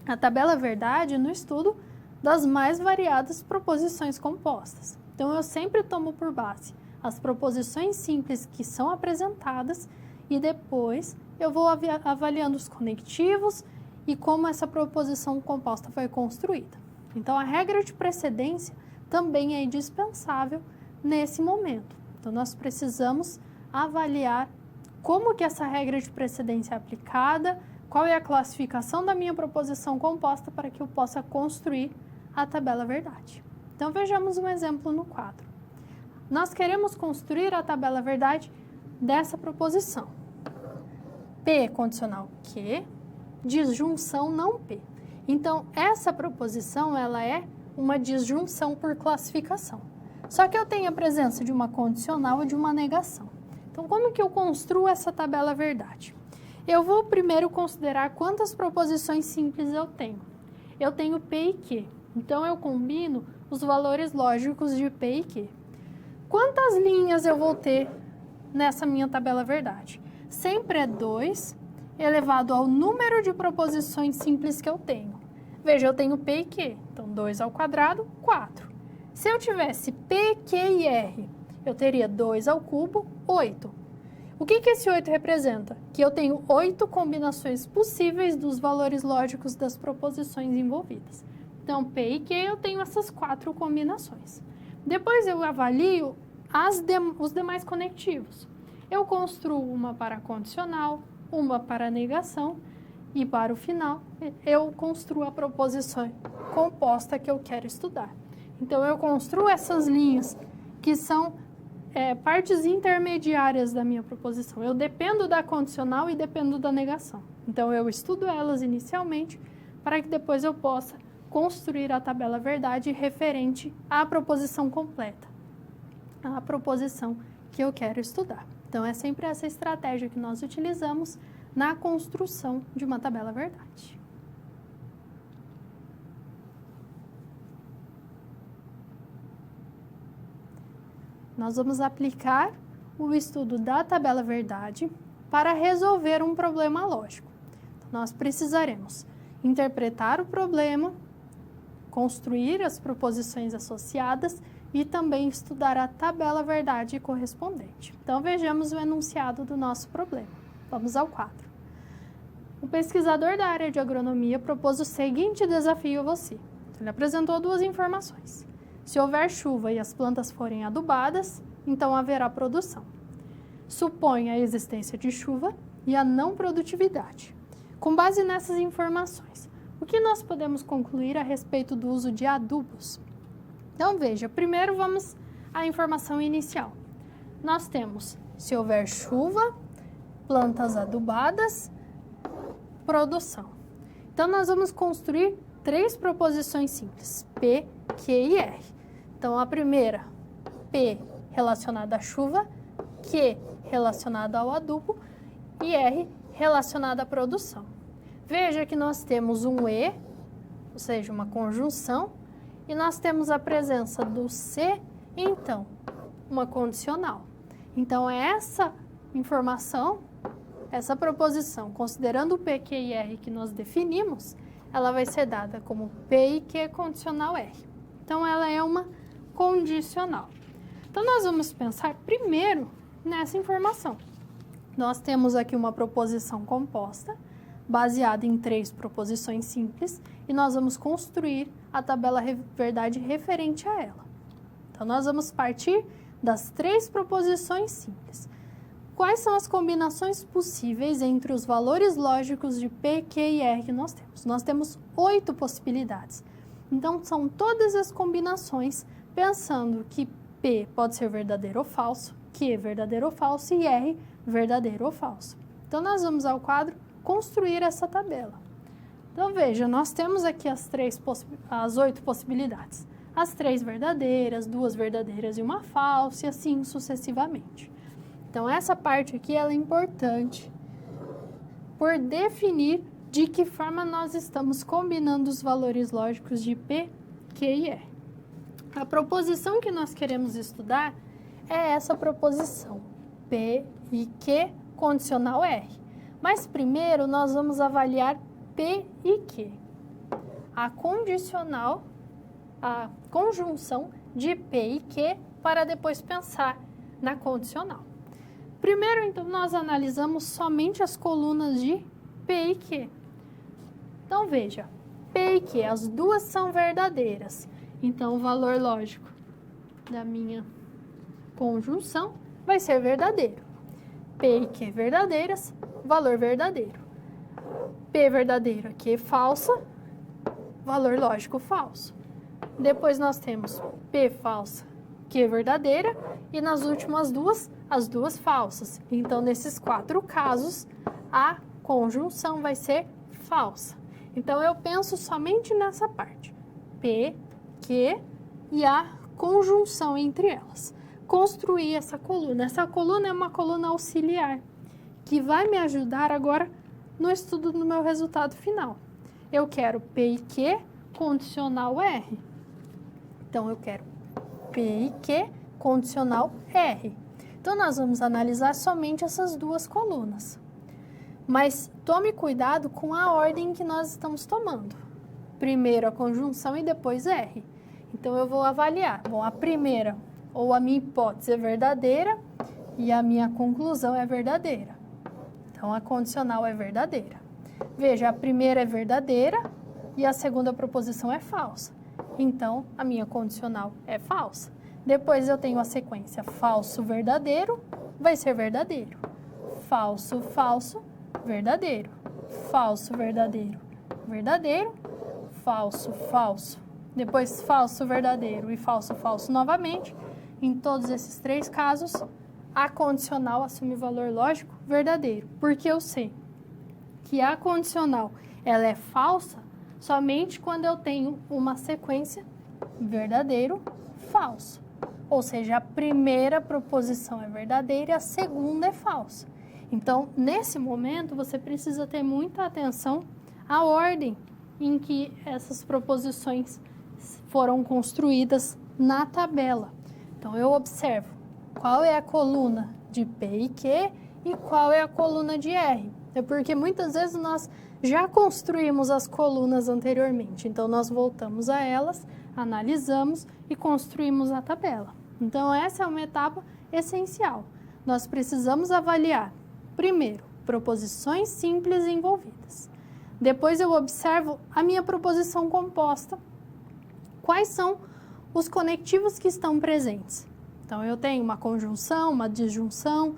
Speaker 1: a tabela verdade no estudo das mais variadas proposições compostas. Então, eu sempre tomo por base as proposições simples que são apresentadas e depois eu vou avaliando os conectivos e como essa proposição composta foi construída. Então, a regra de precedência também é indispensável nesse momento. Então, nós precisamos avaliar como que essa regra de precedência é aplicada, qual é a classificação da minha proposição composta para que eu possa construir a tabela verdade. Então, vejamos um exemplo no quadro. Nós queremos construir a tabela verdade dessa proposição. P condicional Q, disjunção não P. Então, essa proposição, ela é uma disjunção por classificação. Só que eu tenho a presença de uma condicional e de uma negação. Então, como que eu construo essa tabela verdade? Eu vou primeiro considerar quantas proposições simples eu tenho. Eu tenho P e Q. Então, eu combino os valores lógicos de P e Q. Quantas linhas eu vou ter nessa minha tabela verdade? Sempre é 2 elevado ao número de proposições simples que eu tenho. Veja, eu tenho P e Q. Então, 2 ao quadrado, 4. Se eu tivesse P, Q e R, eu teria 2 ao cubo, 8. O que esse 8 representa? Que eu tenho 8 combinações possíveis dos valores lógicos das proposições envolvidas. Então, P e Q, eu tenho essas 4 combinações. Depois eu avalio os demais conectivos. Eu construo uma para condicional, uma para negação e para o final eu construo a proposição composta que eu quero estudar. Então, eu construo essas linhas que são partes intermediárias da minha proposição. Eu dependo da condicional e dependo da negação. Então, eu estudo elas inicialmente para que depois eu possa construir a tabela verdade referente à proposição completa, à proposição que eu quero estudar. Então, é sempre essa estratégia que nós utilizamos na construção de uma tabela verdade. Nós vamos aplicar o estudo da tabela verdade para resolver um problema lógico. Então, nós precisaremos interpretar o problema, construir as proposições associadas e também estudar a tabela verdade correspondente. Então, vejamos o enunciado do nosso problema. Vamos ao quadro. O pesquisador da área de agronomia propôs o seguinte desafio a você. Ele apresentou 2 informações. Se houver chuva e as plantas forem adubadas, então haverá produção. Supõe a existência de chuva e a não produtividade. Com base nessas informações, o que nós podemos concluir a respeito do uso de adubos? Então, veja, primeiro vamos à informação inicial. Nós temos, se houver chuva, plantas adubadas, produção. Então, nós vamos construir 3 proposições simples, P, Q e R. Então, a primeira, P relacionada à chuva, Q relacionada ao adubo e R relacionada à produção. Veja que nós temos um E, ou seja, uma conjunção, e nós temos a presença do C, então, uma condicional. Então, essa informação, essa proposição, considerando o P, Q e R que nós definimos, ela vai ser dada como P e Q condicional R. Então, ela é uma condicional. Então, nós vamos pensar primeiro nessa informação. Nós temos aqui uma proposição composta, baseada em 3 proposições simples, e nós vamos construir a tabela verdade referente a ela. Então, nós vamos partir das 3 proposições simples. Quais são as combinações possíveis entre os valores lógicos de P, Q e R que nós temos? Nós temos 8 possibilidades. Então, são todas as combinações pensando que P pode ser verdadeiro ou falso, Q verdadeiro ou falso e R verdadeiro ou falso. Então, nós vamos ao quadro construir essa tabela. Então, veja, nós temos aqui as 8 possibilidades. As 3 verdadeiras, 2 verdadeiras e uma falsa, e assim sucessivamente. Então, essa parte aqui ela é importante por definir de que forma nós estamos combinando os valores lógicos de P, Q e R. A proposição que nós queremos estudar é essa proposição, P e Q condicional R. Mas primeiro nós vamos avaliar P e Q. A conjunção de P e Q para depois pensar na condicional. Primeiro, então, nós analisamos somente as colunas de P e Q. Então, veja, P e Q, as duas são verdadeiras. Então, o valor lógico da minha conjunção vai ser verdadeiro. P e Q verdadeiras, valor verdadeiro. P verdadeira, Q falsa, valor lógico falso. Depois nós temos P falsa, Q verdadeira e nas últimas duas, as duas falsas. Então, nesses 4 casos, a conjunção vai ser falsa. Então, eu penso somente nessa parte. P, Q e a conjunção entre elas. Construir essa coluna. Essa coluna é uma coluna auxiliar, que vai me ajudar agora no estudo do meu resultado final. Eu quero P e Q condicional R. Então, eu quero P e Q condicional R. Então, nós vamos analisar somente essas duas colunas. Mas tome cuidado com a ordem que nós estamos tomando. Primeiro a conjunção e depois R. Então, eu vou avaliar. Bom, a primeira, ou a minha hipótese é verdadeira e a minha conclusão é verdadeira. Então, a condicional é verdadeira. Veja, a primeira é verdadeira e a segunda proposição é falsa. Então, a minha condicional é falsa. Depois eu tenho a sequência falso, verdadeiro, vai ser verdadeiro. Falso, falso, verdadeiro. Falso, verdadeiro, verdadeiro. Falso, falso. Depois falso, verdadeiro e falso, falso novamente. Em todos esses 3 casos, a condicional assume valor lógico verdadeiro. Porque eu sei que a condicional ela é falsa somente quando eu tenho uma sequência verdadeiro, falso. Ou seja, a primeira proposição é verdadeira e a segunda é falsa. Então, nesse momento, você precisa ter muita atenção à ordem em que essas proposições foram construídas na tabela. Então, eu observo qual é a coluna de P e Q e qual é a coluna de R. É porque muitas vezes nós já construímos as colunas anteriormente. Então, nós voltamos a elas, analisamos e construímos a tabela. Então, essa é uma etapa essencial. Nós precisamos avaliar, primeiro, proposições simples envolvidas. Depois, eu observo a minha proposição composta. Quais são os conectivos que estão presentes? Então, eu tenho uma conjunção, uma disjunção.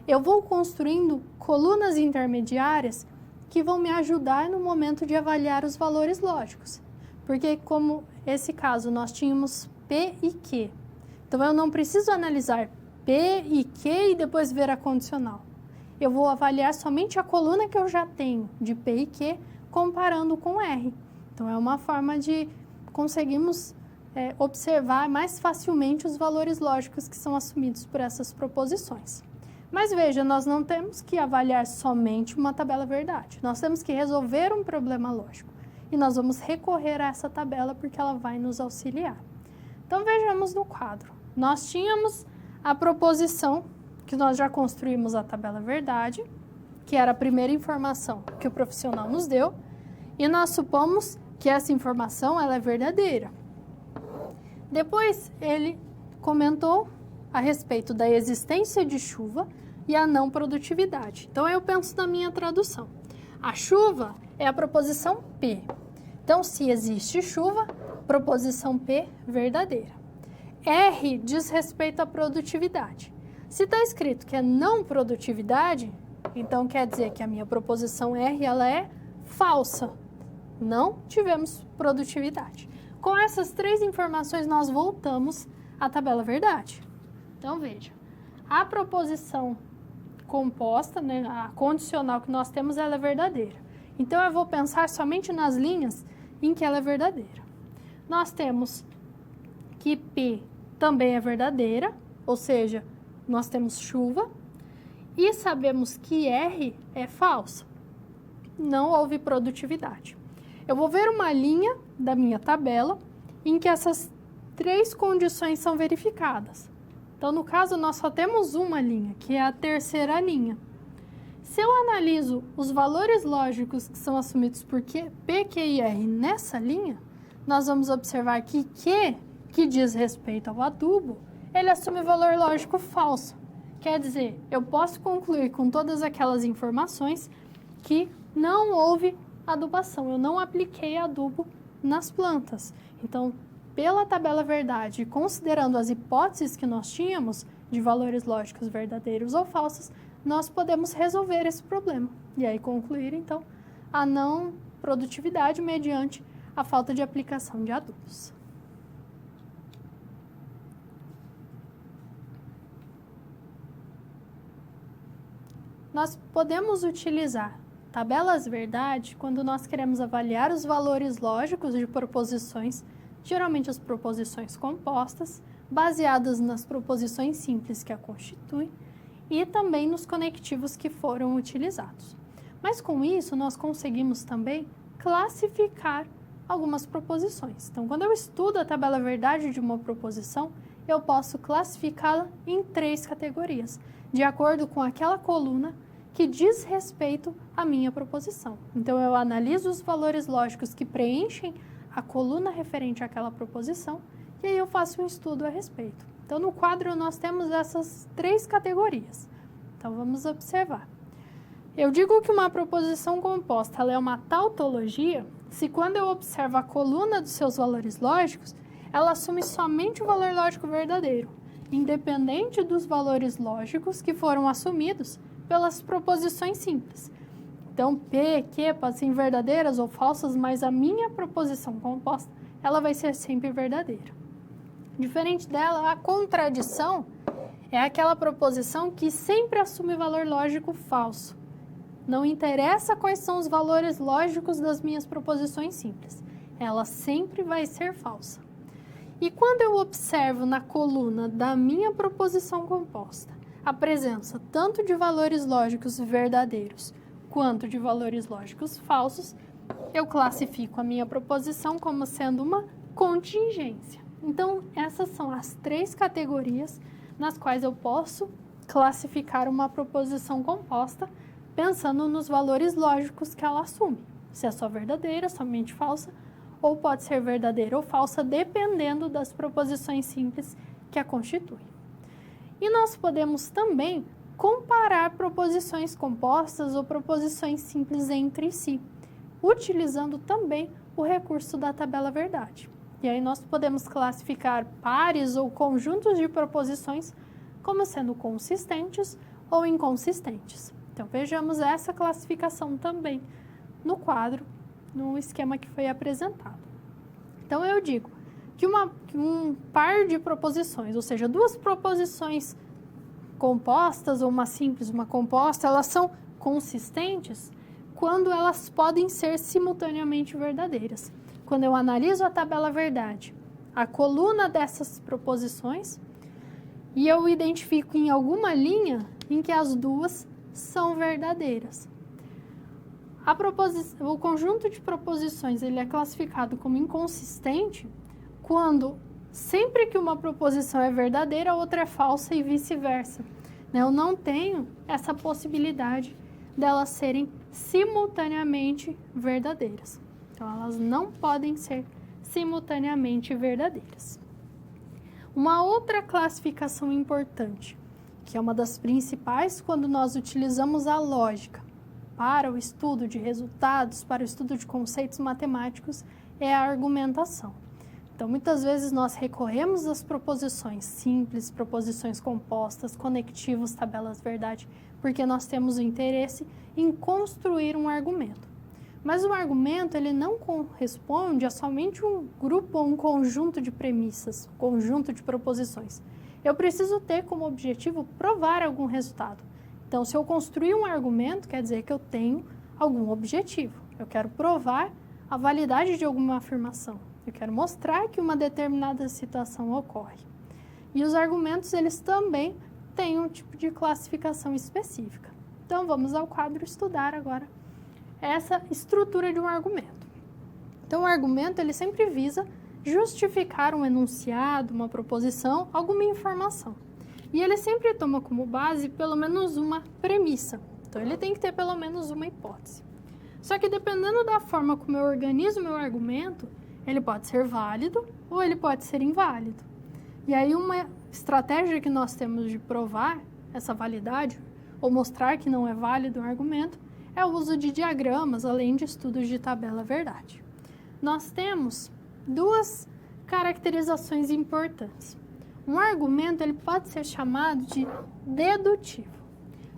Speaker 1: Eu vou construindo colunas intermediárias que vão me ajudar no momento de avaliar os valores lógicos. Porque, como esse caso, nós tínhamos P e Q. Então, eu não preciso analisar P e Q e depois ver a condicional. Eu vou avaliar somente a coluna que eu já tenho de P e Q comparando com R. Então, é uma forma de conseguirmos observar mais facilmente os valores lógicos que são assumidos por essas proposições. Mas veja, nós não temos que avaliar somente uma tabela verdade. Nós temos que resolver um problema lógico. E nós vamos recorrer a essa tabela porque ela vai nos auxiliar. Então, vejamos no quadro. Nós tínhamos a proposição que nós já construímos a tabela verdade, que era a primeira informação que o profissional nos deu, e nós supomos que essa informação ela é verdadeira. Depois, ele comentou a respeito da existência de chuva e a não produtividade. Então, eu penso na minha tradução. A chuva é a proposição P. Então, se existe chuva, proposição P verdadeira. R diz respeito à produtividade. Se está escrito que é não produtividade, então quer dizer que a minha proposição R ela é falsa. Não tivemos produtividade. Com essas 3 informações, nós voltamos à tabela verdade. Então, veja, a proposição composta, né, a condicional que nós temos, ela é verdadeira. Então, eu vou pensar somente nas linhas em que ela é verdadeira. Nós temos que P também é verdadeira, ou seja, nós temos chuva, e sabemos que R é falsa. Não houve produtividade. Eu vou ver uma linha da minha tabela em que essas 3 condições são verificadas. Então, no caso, nós só temos uma linha, que é a terceira linha. Se eu analiso os valores lógicos que são assumidos por P, Q e R nessa linha, nós vamos observar que Q, que diz respeito ao adubo, ele assume valor lógico falso. Quer dizer, eu posso concluir com todas aquelas informações que não houve adubação, eu não apliquei adubo nas plantas. Então, pela tabela verdade, considerando as hipóteses que nós tínhamos de valores lógicos verdadeiros ou falsos, nós podemos resolver esse problema. E aí concluir, então, a não produtividade mediante a falta de aplicação de adubos. Nós podemos utilizar tabelas verdade quando nós queremos avaliar os valores lógicos de proposições, geralmente as proposições compostas, baseadas nas proposições simples que a constituem, e também nos conectivos que foram utilizados. Mas com isso, nós conseguimos também classificar algumas proposições. Então, quando eu estudo a tabela verdade de uma proposição, eu posso classificá-la em 3 categorias, de acordo com aquela coluna que diz respeito à minha proposição. Então, eu analiso os valores lógicos que preenchem a coluna referente àquela proposição e aí eu faço um estudo a respeito. Então, no quadro, nós temos essas 3 categorias. Então, vamos observar. Eu digo que uma proposição composta ela é uma tautologia se quando eu observo a coluna dos seus valores lógicos, ela assume somente o valor lógico verdadeiro, independente dos valores lógicos que foram assumidos pelas proposições simples. Então, P, Q podem ser verdadeiras ou falsas, mas a minha proposição composta, ela vai ser sempre verdadeira. Diferente dela, a contradição é aquela proposição que sempre assume valor lógico falso. Não interessa quais são os valores lógicos das minhas proposições simples, ela sempre vai ser falsa. E quando eu observo na coluna da minha proposição composta a presença tanto de valores lógicos verdadeiros quanto de valores lógicos falsos, eu classifico a minha proposição como sendo uma contingência. Então, essas são as 3 categorias nas quais eu posso classificar uma proposição composta pensando nos valores lógicos que ela assume. Se é só verdadeira, somente falsa, ou pode ser verdadeira ou falsa, dependendo das proposições simples que a constituem. E nós podemos também comparar proposições compostas ou proposições simples entre si, utilizando também o recurso da tabela verdade. E aí nós podemos classificar pares ou conjuntos de proposições como sendo consistentes ou inconsistentes. Então, vejamos essa classificação também no quadro, no esquema que foi apresentado. Então, eu digo que um par de proposições, ou seja, 2 proposições compostas, ou uma simples, uma composta, elas são consistentes quando elas podem ser simultaneamente verdadeiras. Quando eu analiso a tabela verdade, a coluna dessas proposições, e eu identifico em alguma linha em que as 2 são verdadeiras. O conjunto de proposições ele é classificado como inconsistente quando sempre que uma proposição é verdadeira, a outra é falsa e vice-versa. Eu não tenho essa possibilidade delas serem simultaneamente verdadeiras. Então, elas não podem ser simultaneamente verdadeiras. Uma outra classificação importante, que é uma das principais quando nós utilizamos a lógica para o estudo de resultados, para o estudo de conceitos matemáticos, é a argumentação. Então, muitas vezes nós recorremos às proposições simples, proposições compostas, conectivos, tabelas verdade, porque nós temos o interesse em construir um argumento. Mas o argumento ele não corresponde a somente um grupo ou um conjunto de premissas, conjunto de proposições. Eu preciso ter como objetivo provar algum resultado. Então, se eu construir um argumento, quer dizer que eu tenho algum objetivo. Eu quero provar a validade de alguma afirmação. Eu quero mostrar que uma determinada situação ocorre. E os argumentos, eles também têm um tipo de classificação específica. Então, vamos ao quadro estudar agora essa estrutura de um argumento. Então, o argumento, ele sempre visa justificar um enunciado, uma proposição, alguma informação. E ele sempre toma como base pelo menos uma premissa. Então, ele tem que ter pelo menos uma hipótese. Só que dependendo da forma como eu organizo meu argumento, ele pode ser válido ou ele pode ser inválido. E aí uma estratégia que nós temos de provar essa validade ou mostrar que não é válido um argumento é o uso de diagramas, além de estudos de tabela verdade. Nós temos duas caracterizações importantes. Um argumento ele pode ser chamado de dedutivo.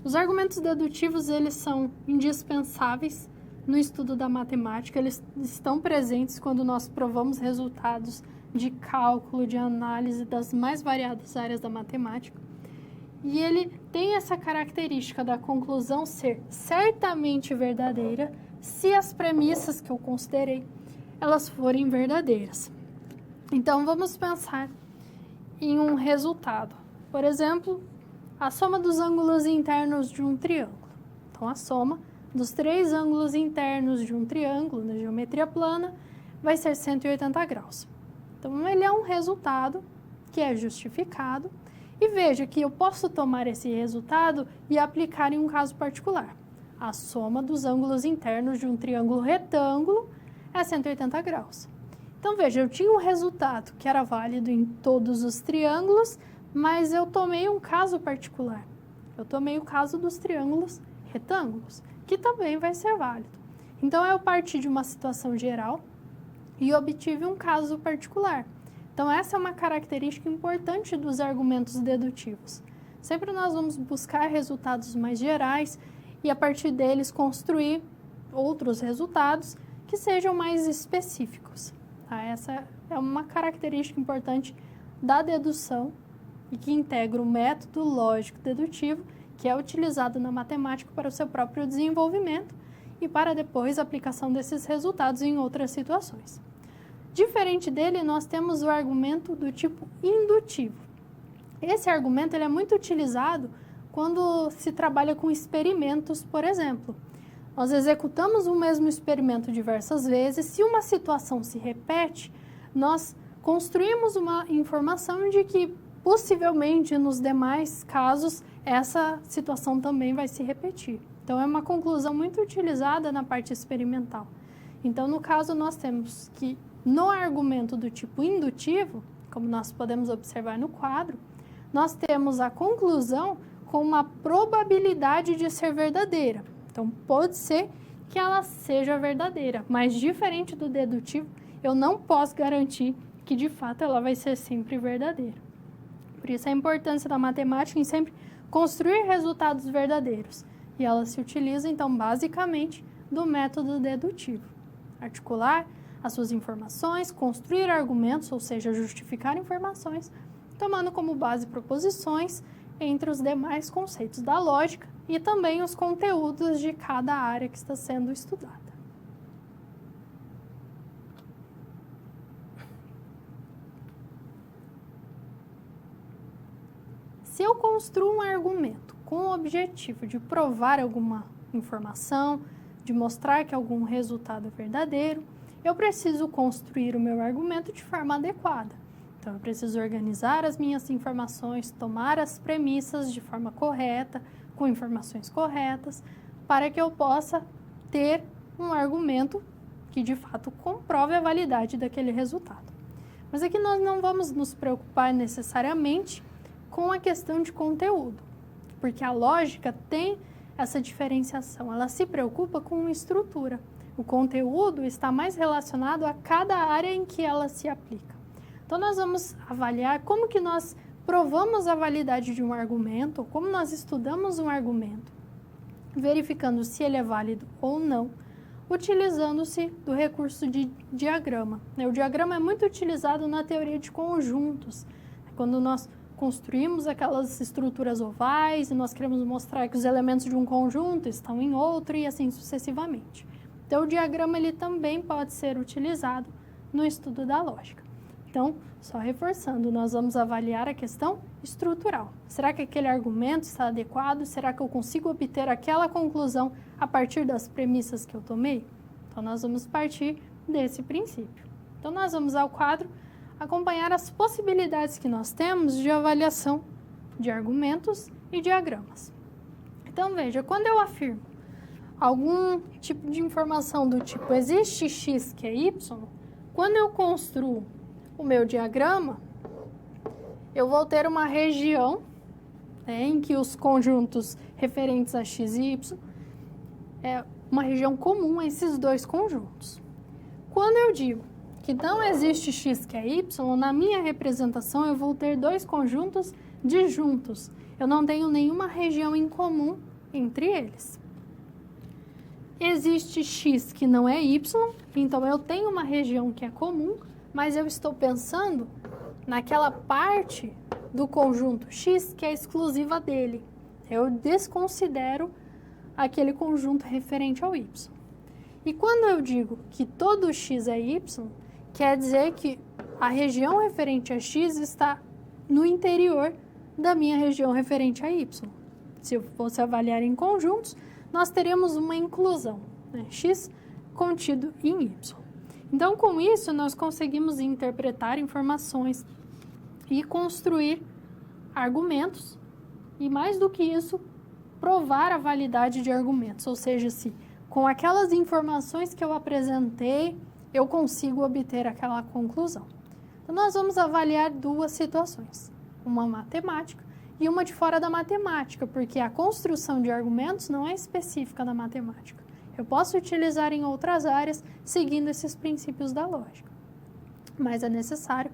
Speaker 1: Os argumentos dedutivos eles são indispensáveis no estudo da matemática, eles estão presentes quando nós provamos resultados de cálculo, de análise das mais variadas áreas da matemática. E ele tem essa característica da conclusão ser certamente verdadeira se as premissas que eu considerei elas forem verdadeiras. Então, vamos pensar em um resultado. Por exemplo, a soma dos ângulos internos de um triângulo. Então, a soma dos 3 ângulos internos de um triângulo na geometria plana vai ser 180 graus. Então, ele é um resultado que é justificado. E veja que eu posso tomar esse resultado e aplicar em um caso particular. A soma dos ângulos internos de um triângulo retângulo é 180 graus. Então, veja, eu tinha um resultado que era válido em todos os triângulos, mas eu tomei um caso particular. Eu tomei o caso dos triângulos retângulos, que também vai ser válido. Então, eu parti de uma situação geral e obtive um caso particular. Então, essa é uma característica importante dos argumentos dedutivos. Sempre nós vamos buscar resultados mais gerais e, a partir deles, construir outros resultados que sejam mais específicos. Tá? Essa é uma característica importante da dedução e que integra o método lógico-dedutivo, que é utilizado na matemática para o seu próprio desenvolvimento e para depois a aplicação desses resultados em outras situações. Diferente dele, nós temos o argumento do tipo indutivo. Esse argumento ele é muito utilizado quando se trabalha com experimentos, por exemplo. Nós executamos o mesmo experimento diversas vezes, se uma situação se repete, nós construímos uma informação de que possivelmente nos demais casos essa situação também vai se repetir. Então é uma conclusão muito utilizada na parte experimental. Então no caso nós temos que no argumento do tipo indutivo, como nós podemos observar no quadro, nós temos a conclusão com uma probabilidade de ser verdadeira. Então, pode ser que ela seja verdadeira, mas diferente do dedutivo, eu não posso garantir que, de fato, ela vai ser sempre verdadeira. Por isso, a importância da matemática em sempre construir resultados verdadeiros. E ela se utiliza, então, basicamente, do método dedutivo. Articular as suas informações, construir argumentos, ou seja, justificar informações, tomando como base proposições entre os demais conceitos da lógica e também os conteúdos de cada área que está sendo estudada. Se eu construo um argumento com o objetivo de provar alguma informação, de mostrar que algum resultado é verdadeiro, eu preciso construir o meu argumento de forma adequada. Então, eu preciso organizar as minhas informações, tomar as premissas de forma correta, com informações corretas, para que eu possa ter um argumento que, de fato, comprove a validade daquele resultado. Mas aqui nós não vamos nos preocupar necessariamente com a questão de conteúdo, porque a lógica tem essa diferenciação, ela se preocupa com estrutura. O conteúdo está mais relacionado a cada área em que ela se aplica. Então, nós vamos avaliar como que nós provamos a validade de um argumento, como nós estudamos um argumento, verificando se ele é válido ou não, utilizando-se do recurso de diagrama. O diagrama é muito utilizado na teoria de conjuntos, quando nós construímos aquelas estruturas ovais e nós queremos mostrar que os elementos de um conjunto estão em outro e assim sucessivamente. Então, o diagrama ele também pode ser utilizado no estudo da lógica. Então, só reforçando, nós vamos avaliar a questão estrutural. Será que aquele argumento está adequado? Será que eu consigo obter aquela conclusão a partir das premissas que eu tomei? Então, nós vamos partir desse princípio. Então, nós vamos ao quadro acompanhar as possibilidades que nós temos de avaliação de argumentos e diagramas. Então, veja, quando eu afirmo algum tipo de informação do tipo existe x que é y, quando eu construo o meu diagrama, eu vou ter uma região, né, em que os conjuntos referentes a x e y é uma região comum a esses dois conjuntos. Quando eu digo que não existe x que é y, na minha representação eu vou ter dois conjuntos disjuntos. Eu não tenho nenhuma região em comum entre eles. Existe x que não é y, então eu tenho uma região que é comum, mas eu estou pensando naquela parte do conjunto x que é exclusiva dele. Eu desconsidero aquele conjunto referente ao y. E quando eu digo que todo x é y, quer dizer que a região referente a x está no interior da minha região referente a y. Se eu fosse avaliar em conjuntos, nós teremos uma inclusão, né? X contido em y. Então, com isso, nós conseguimos interpretar informações e construir argumentos e, mais do que isso, provar a validade de argumentos, ou seja, se com aquelas informações que eu apresentei, eu consigo obter aquela conclusão. Então, nós vamos avaliar duas situações, uma matemática e uma de fora da matemática, porque a construção de argumentos não é específica da matemática. Eu posso utilizar em outras áreas, seguindo esses princípios da lógica. Mas é necessário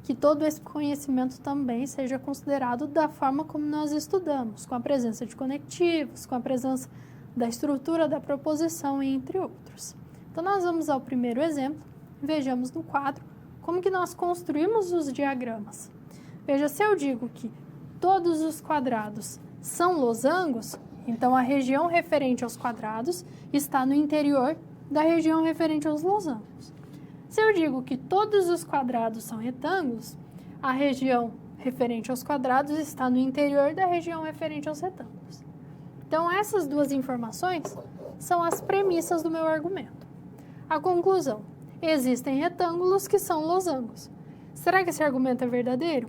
Speaker 1: que todo esse conhecimento também seja considerado da forma como nós estudamos, com a presença de conectivos, com a presença da estrutura da proposição, entre outros. Então, nós vamos ao primeiro exemplo, vejamos no quadro como que nós construímos os diagramas. Veja, se eu digo que todos os quadrados são losangos, então a região referente aos quadrados está no interior da região referente aos losangos. Se eu digo que todos os quadrados são retângulos, a região referente aos quadrados está no interior da região referente aos retângulos. Então, essas duas informações são as premissas do meu argumento. A conclusão: existem retângulos que são losangos. Será que esse argumento é verdadeiro?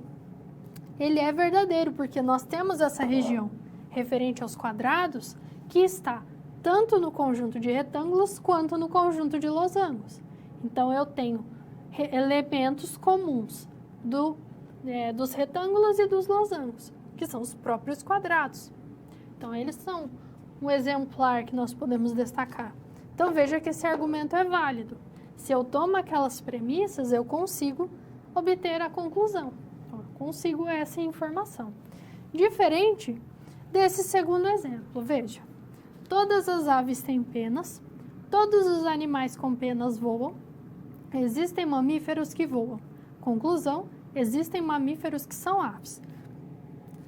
Speaker 1: Ele é verdadeiro, porque nós temos essa região referente aos quadrados que está tanto no conjunto de retângulos quanto no conjunto de losangos. Então, eu tenho elementos comuns dos retângulos e dos losangos, que são os próprios quadrados. Então, eles são um exemplar que nós podemos destacar. Então, veja que esse argumento é válido. Se eu tomo aquelas premissas, eu consigo obter a conclusão. Então, eu consigo essa informação. Diferente desse segundo exemplo, veja. Todas as aves têm penas, todos os animais com penas voam, existem mamíferos que voam. Conclusão: existem mamíferos que são aves.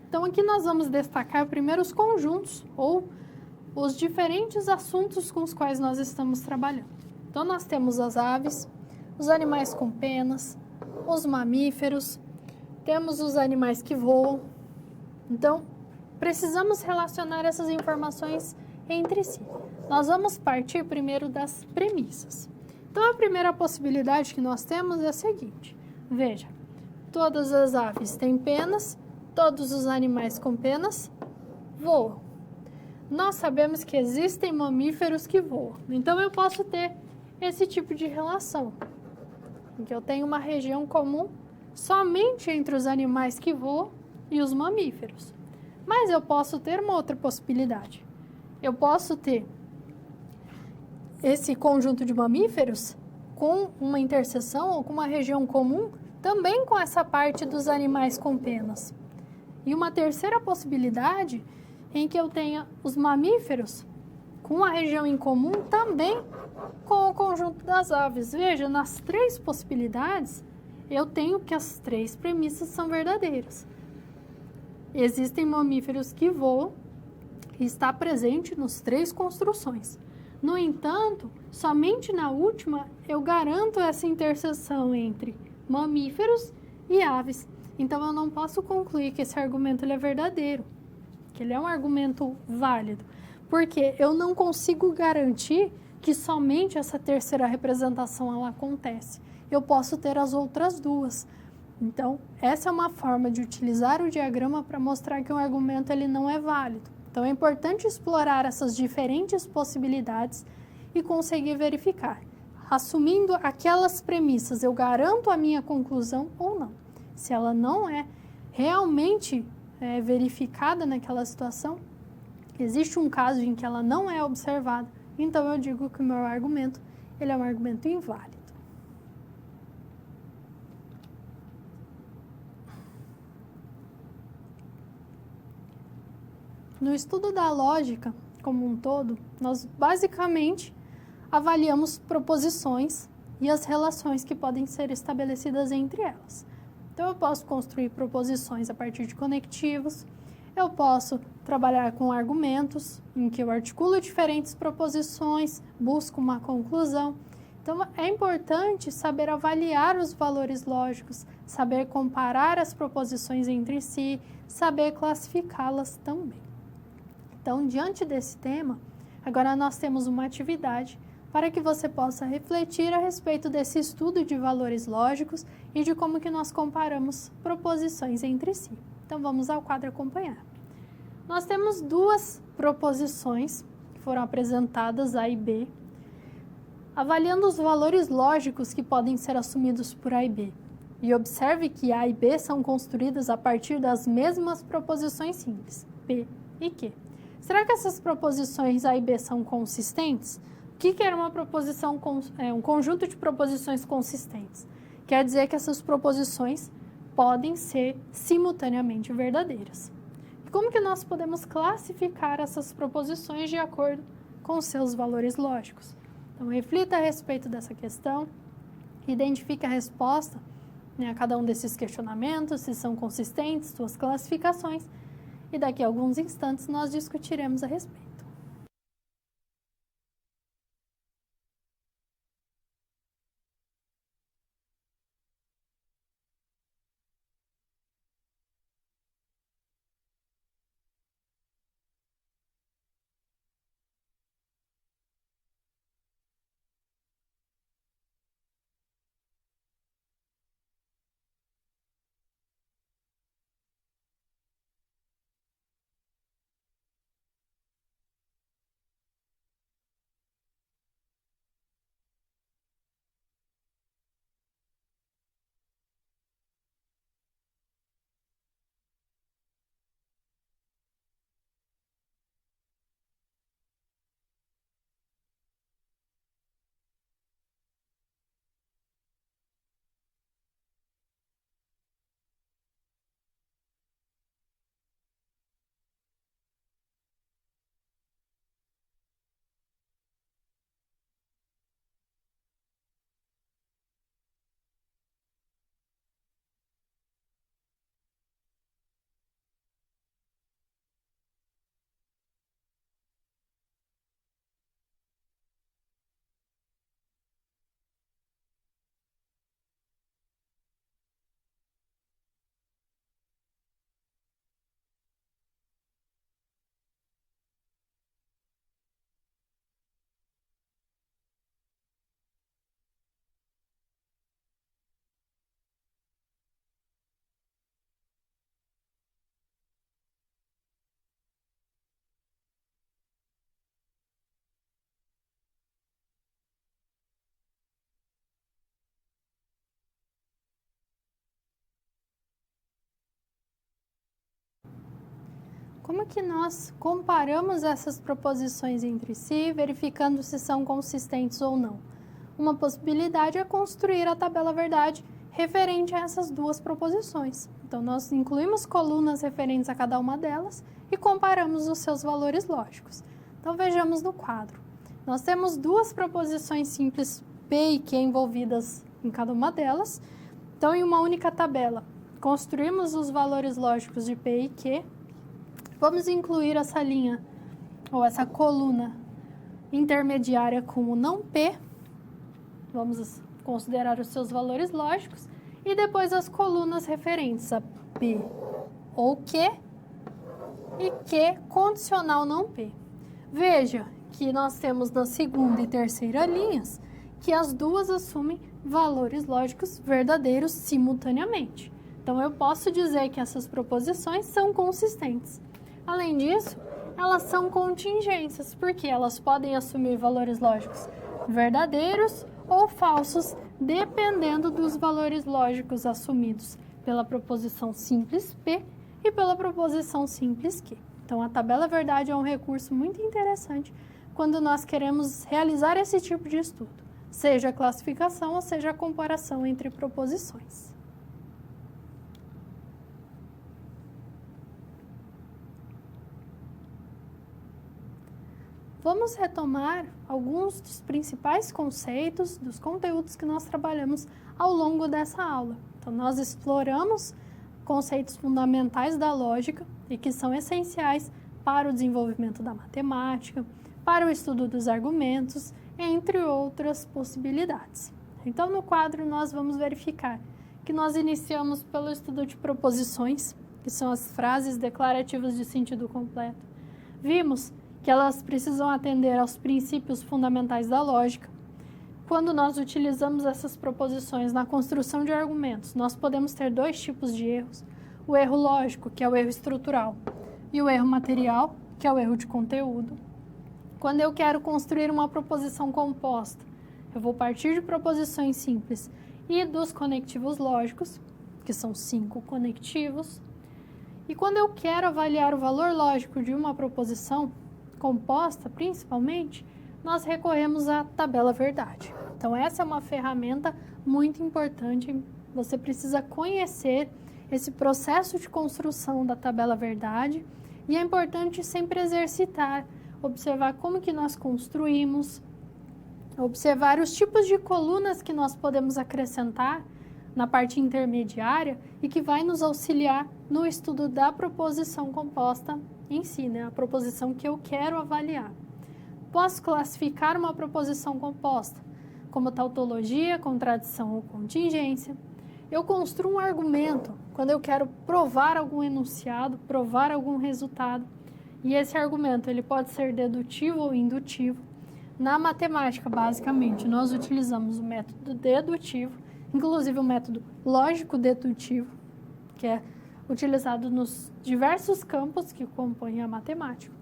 Speaker 1: Então, aqui nós vamos destacar primeiro os conjuntos ou os diferentes assuntos com os quais nós estamos trabalhando. Então, nós temos as aves, os animais com penas, os mamíferos, temos os animais que voam. Então, precisamos relacionar essas informações entre si. Nós vamos partir primeiro das premissas. Então, a primeira possibilidade que nós temos é a seguinte. Veja, todas as aves têm penas, todos os animais com penas voam. Nós sabemos que existem mamíferos que voam. Então, eu posso ter esse tipo de relação, em que eu tenho uma região comum somente entre os animais que voam e os mamíferos. Mas eu posso ter uma outra possibilidade. Eu posso ter esse conjunto de mamíferos com uma interseção ou com uma região comum também com essa parte dos animais com penas. E uma terceira possibilidade em que eu tenha os mamíferos com a região em comum também com o conjunto das aves. Veja, nas três possibilidades, eu tenho que as três premissas são verdadeiras. Existem mamíferos que voam e está presente nas três construções. No entanto, somente na última eu garanto essa interseção entre mamíferos e aves. Então, eu não posso concluir que esse argumento ele é verdadeiro, que ele é um argumento válido, porque eu não consigo garantir que somente essa terceira representação ela acontece. eu posso ter as outras duas. Então, essa é uma forma de utilizar o diagrama para mostrar que um argumento ele não é válido. Então, é importante explorar essas diferentes possibilidades e conseguir verificar. Assumindo aquelas premissas, eu garanto a minha conclusão ou não. Se ela não é realmente verificada naquela situação, existe um caso em que ela não é observada, então eu digo que o meu argumento ele é um argumento inválido. No estudo da lógica como um todo, nós basicamente avaliamos proposições e as relações que podem ser estabelecidas entre elas. Então, eu posso construir proposições a partir de conectivos, eu posso trabalhar com argumentos, em que eu articulo diferentes proposições, busco uma conclusão. Então, é importante saber avaliar os valores lógicos, saber comparar as proposições entre si, saber classificá-las também. Então, diante desse tema, agora nós temos uma atividade para que você possa refletir a respeito desse estudo de valores lógicos e de como que nós comparamos proposições entre si. Então, vamos ao quadro acompanhar. Nós temos duas proposições que foram apresentadas, A e B, avaliando os valores lógicos que podem ser assumidos por A e B. E observe que A e B são construídas a partir das mesmas proposições simples, P e Q. Será que essas proposições A e B são consistentes? O que é uma proposição? Um conjunto de proposições consistentes. Quer dizer que essas proposições podem ser simultaneamente verdadeiras. E como que nós podemos classificar essas proposições de acordo com seus valores lógicos? Então, reflita a respeito dessa questão, identifique a resposta a cada um desses questionamentos, se são consistentes, suas classificações, e daqui a alguns instantes nós discutiremos a respeito. Como que nós comparamos essas proposições entre si, verificando se são consistentes ou não? Uma possibilidade é construir a tabela verdade referente a essas duas proposições. Então, nós incluímos colunas referentes a cada uma delas e comparamos os seus valores lógicos. Então, vejamos no quadro. Nós temos duas proposições simples P e Q envolvidas em cada uma delas. Então, em uma única tabela, construímos os valores lógicos de P e Q. Vamos incluir essa linha, ou essa coluna intermediária como não P. Vamos considerar os seus valores lógicos. E depois as colunas referentes a P ou Q e Q condicional não P. Veja que nós temos na segunda e terceira linhas que as duas assumem valores lógicos verdadeiros simultaneamente. Então, eu posso dizer que essas proposições são consistentes. Além disso, elas são contingências, porque elas podem assumir valores lógicos verdadeiros ou falsos, dependendo dos valores lógicos assumidos pela proposição simples P e pela proposição simples Q. Então, a tabela verdade é um recurso muito interessante quando nós queremos realizar esse tipo de estudo, seja a classificação ou seja a comparação entre proposições. Vamos retomar alguns dos principais conceitos dos conteúdos que nós trabalhamos ao longo dessa aula. Então, nós exploramos conceitos fundamentais da lógica e que são essenciais para o desenvolvimento da matemática, para o estudo dos argumentos, entre outras possibilidades. Então, no quadro, nós vamos verificar que nós iniciamos pelo estudo de proposições, que são as frases declarativas de sentido completo. Vimos que elas precisam atender aos princípios fundamentais da lógica. Quando nós utilizamos essas proposições na construção de argumentos, nós podemos ter dois tipos de erros. O erro lógico, que é o erro estrutural, e o erro material, que é o erro de conteúdo. Quando eu quero construir uma proposição composta, eu vou partir de proposições simples e dos conectivos lógicos, que são 5 conectivos. E quando eu quero avaliar o valor lógico de uma proposição composta, principalmente, nós recorremos à tabela verdade. Então, essa é uma ferramenta muito importante. Você precisa conhecer esse processo de construção da tabela verdade e é importante sempre exercitar, observar como que nós construímos, observar os tipos de colunas que nós podemos acrescentar na parte intermediária e que vai nos auxiliar no estudo da proposição composta em si, né? A proposição que eu quero avaliar. Posso classificar uma proposição composta como tautologia, contradição ou contingência. Eu construo um argumento quando eu quero provar algum enunciado, provar algum resultado. E esse argumento ele pode ser dedutivo ou indutivo. Na matemática, basicamente, nós utilizamos o método dedutivo, inclusive o método lógico-dedutivo, que é utilizado nos diversos campos que compõem a matemática.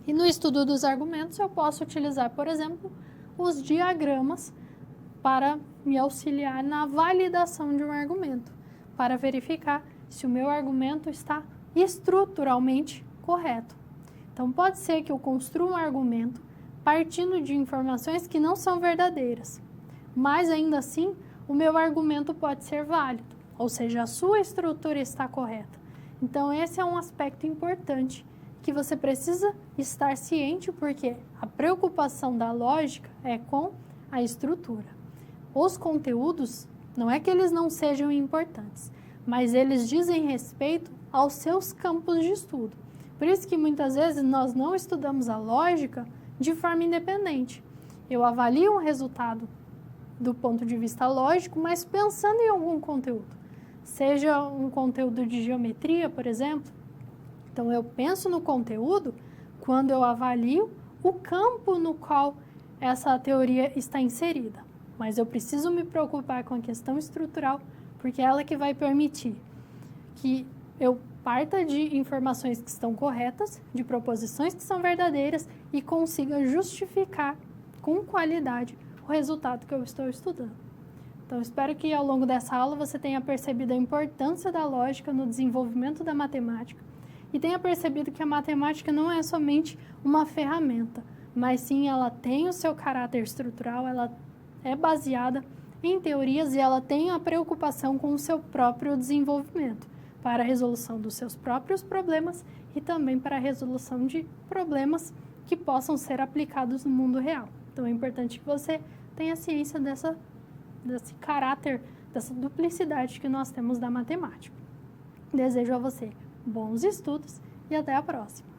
Speaker 1: E no estudo dos argumentos, eu posso utilizar, por exemplo, os diagramas para me auxiliar na validação de um argumento, para verificar se o meu argumento está estruturalmente correto. Então, pode ser que eu construa um argumento partindo de informações que não são verdadeiras, mas ainda assim, o meu argumento pode ser válido, ou seja, a sua estrutura está correta. Então, esse é um aspecto importante que você precisa estar ciente, porque a preocupação da lógica é com a estrutura. Os conteúdos, não é que eles não sejam importantes, mas eles dizem respeito aos seus campos de estudo. Por isso que muitas vezes nós não estudamos a lógica de forma independente. Eu avalio um resultado do ponto de vista lógico, mas pensando em algum conteúdo. Seja um conteúdo de geometria, por exemplo. Então, eu penso no conteúdo quando eu avalio o campo no qual essa teoria está inserida. Mas eu preciso me preocupar com a questão estrutural, porque é ela que vai permitir que eu parta de informações que estão corretas, de proposições que são verdadeiras e consiga justificar com qualidade o resultado que eu estou estudando. Então, espero que ao longo dessa aula você tenha percebido a importância da lógica no desenvolvimento da matemática e tenha percebido que a matemática não é somente uma ferramenta, mas sim ela tem o seu caráter estrutural, ela é baseada em teorias e ela tem a preocupação com o seu próprio desenvolvimento, para a resolução dos seus próprios problemas e também para a resolução de problemas que possam ser aplicados no mundo real. Então, é importante que você tenha ciência desse caráter, dessa duplicidade que nós temos da matemática. Desejo a você bons estudos e até a próxima!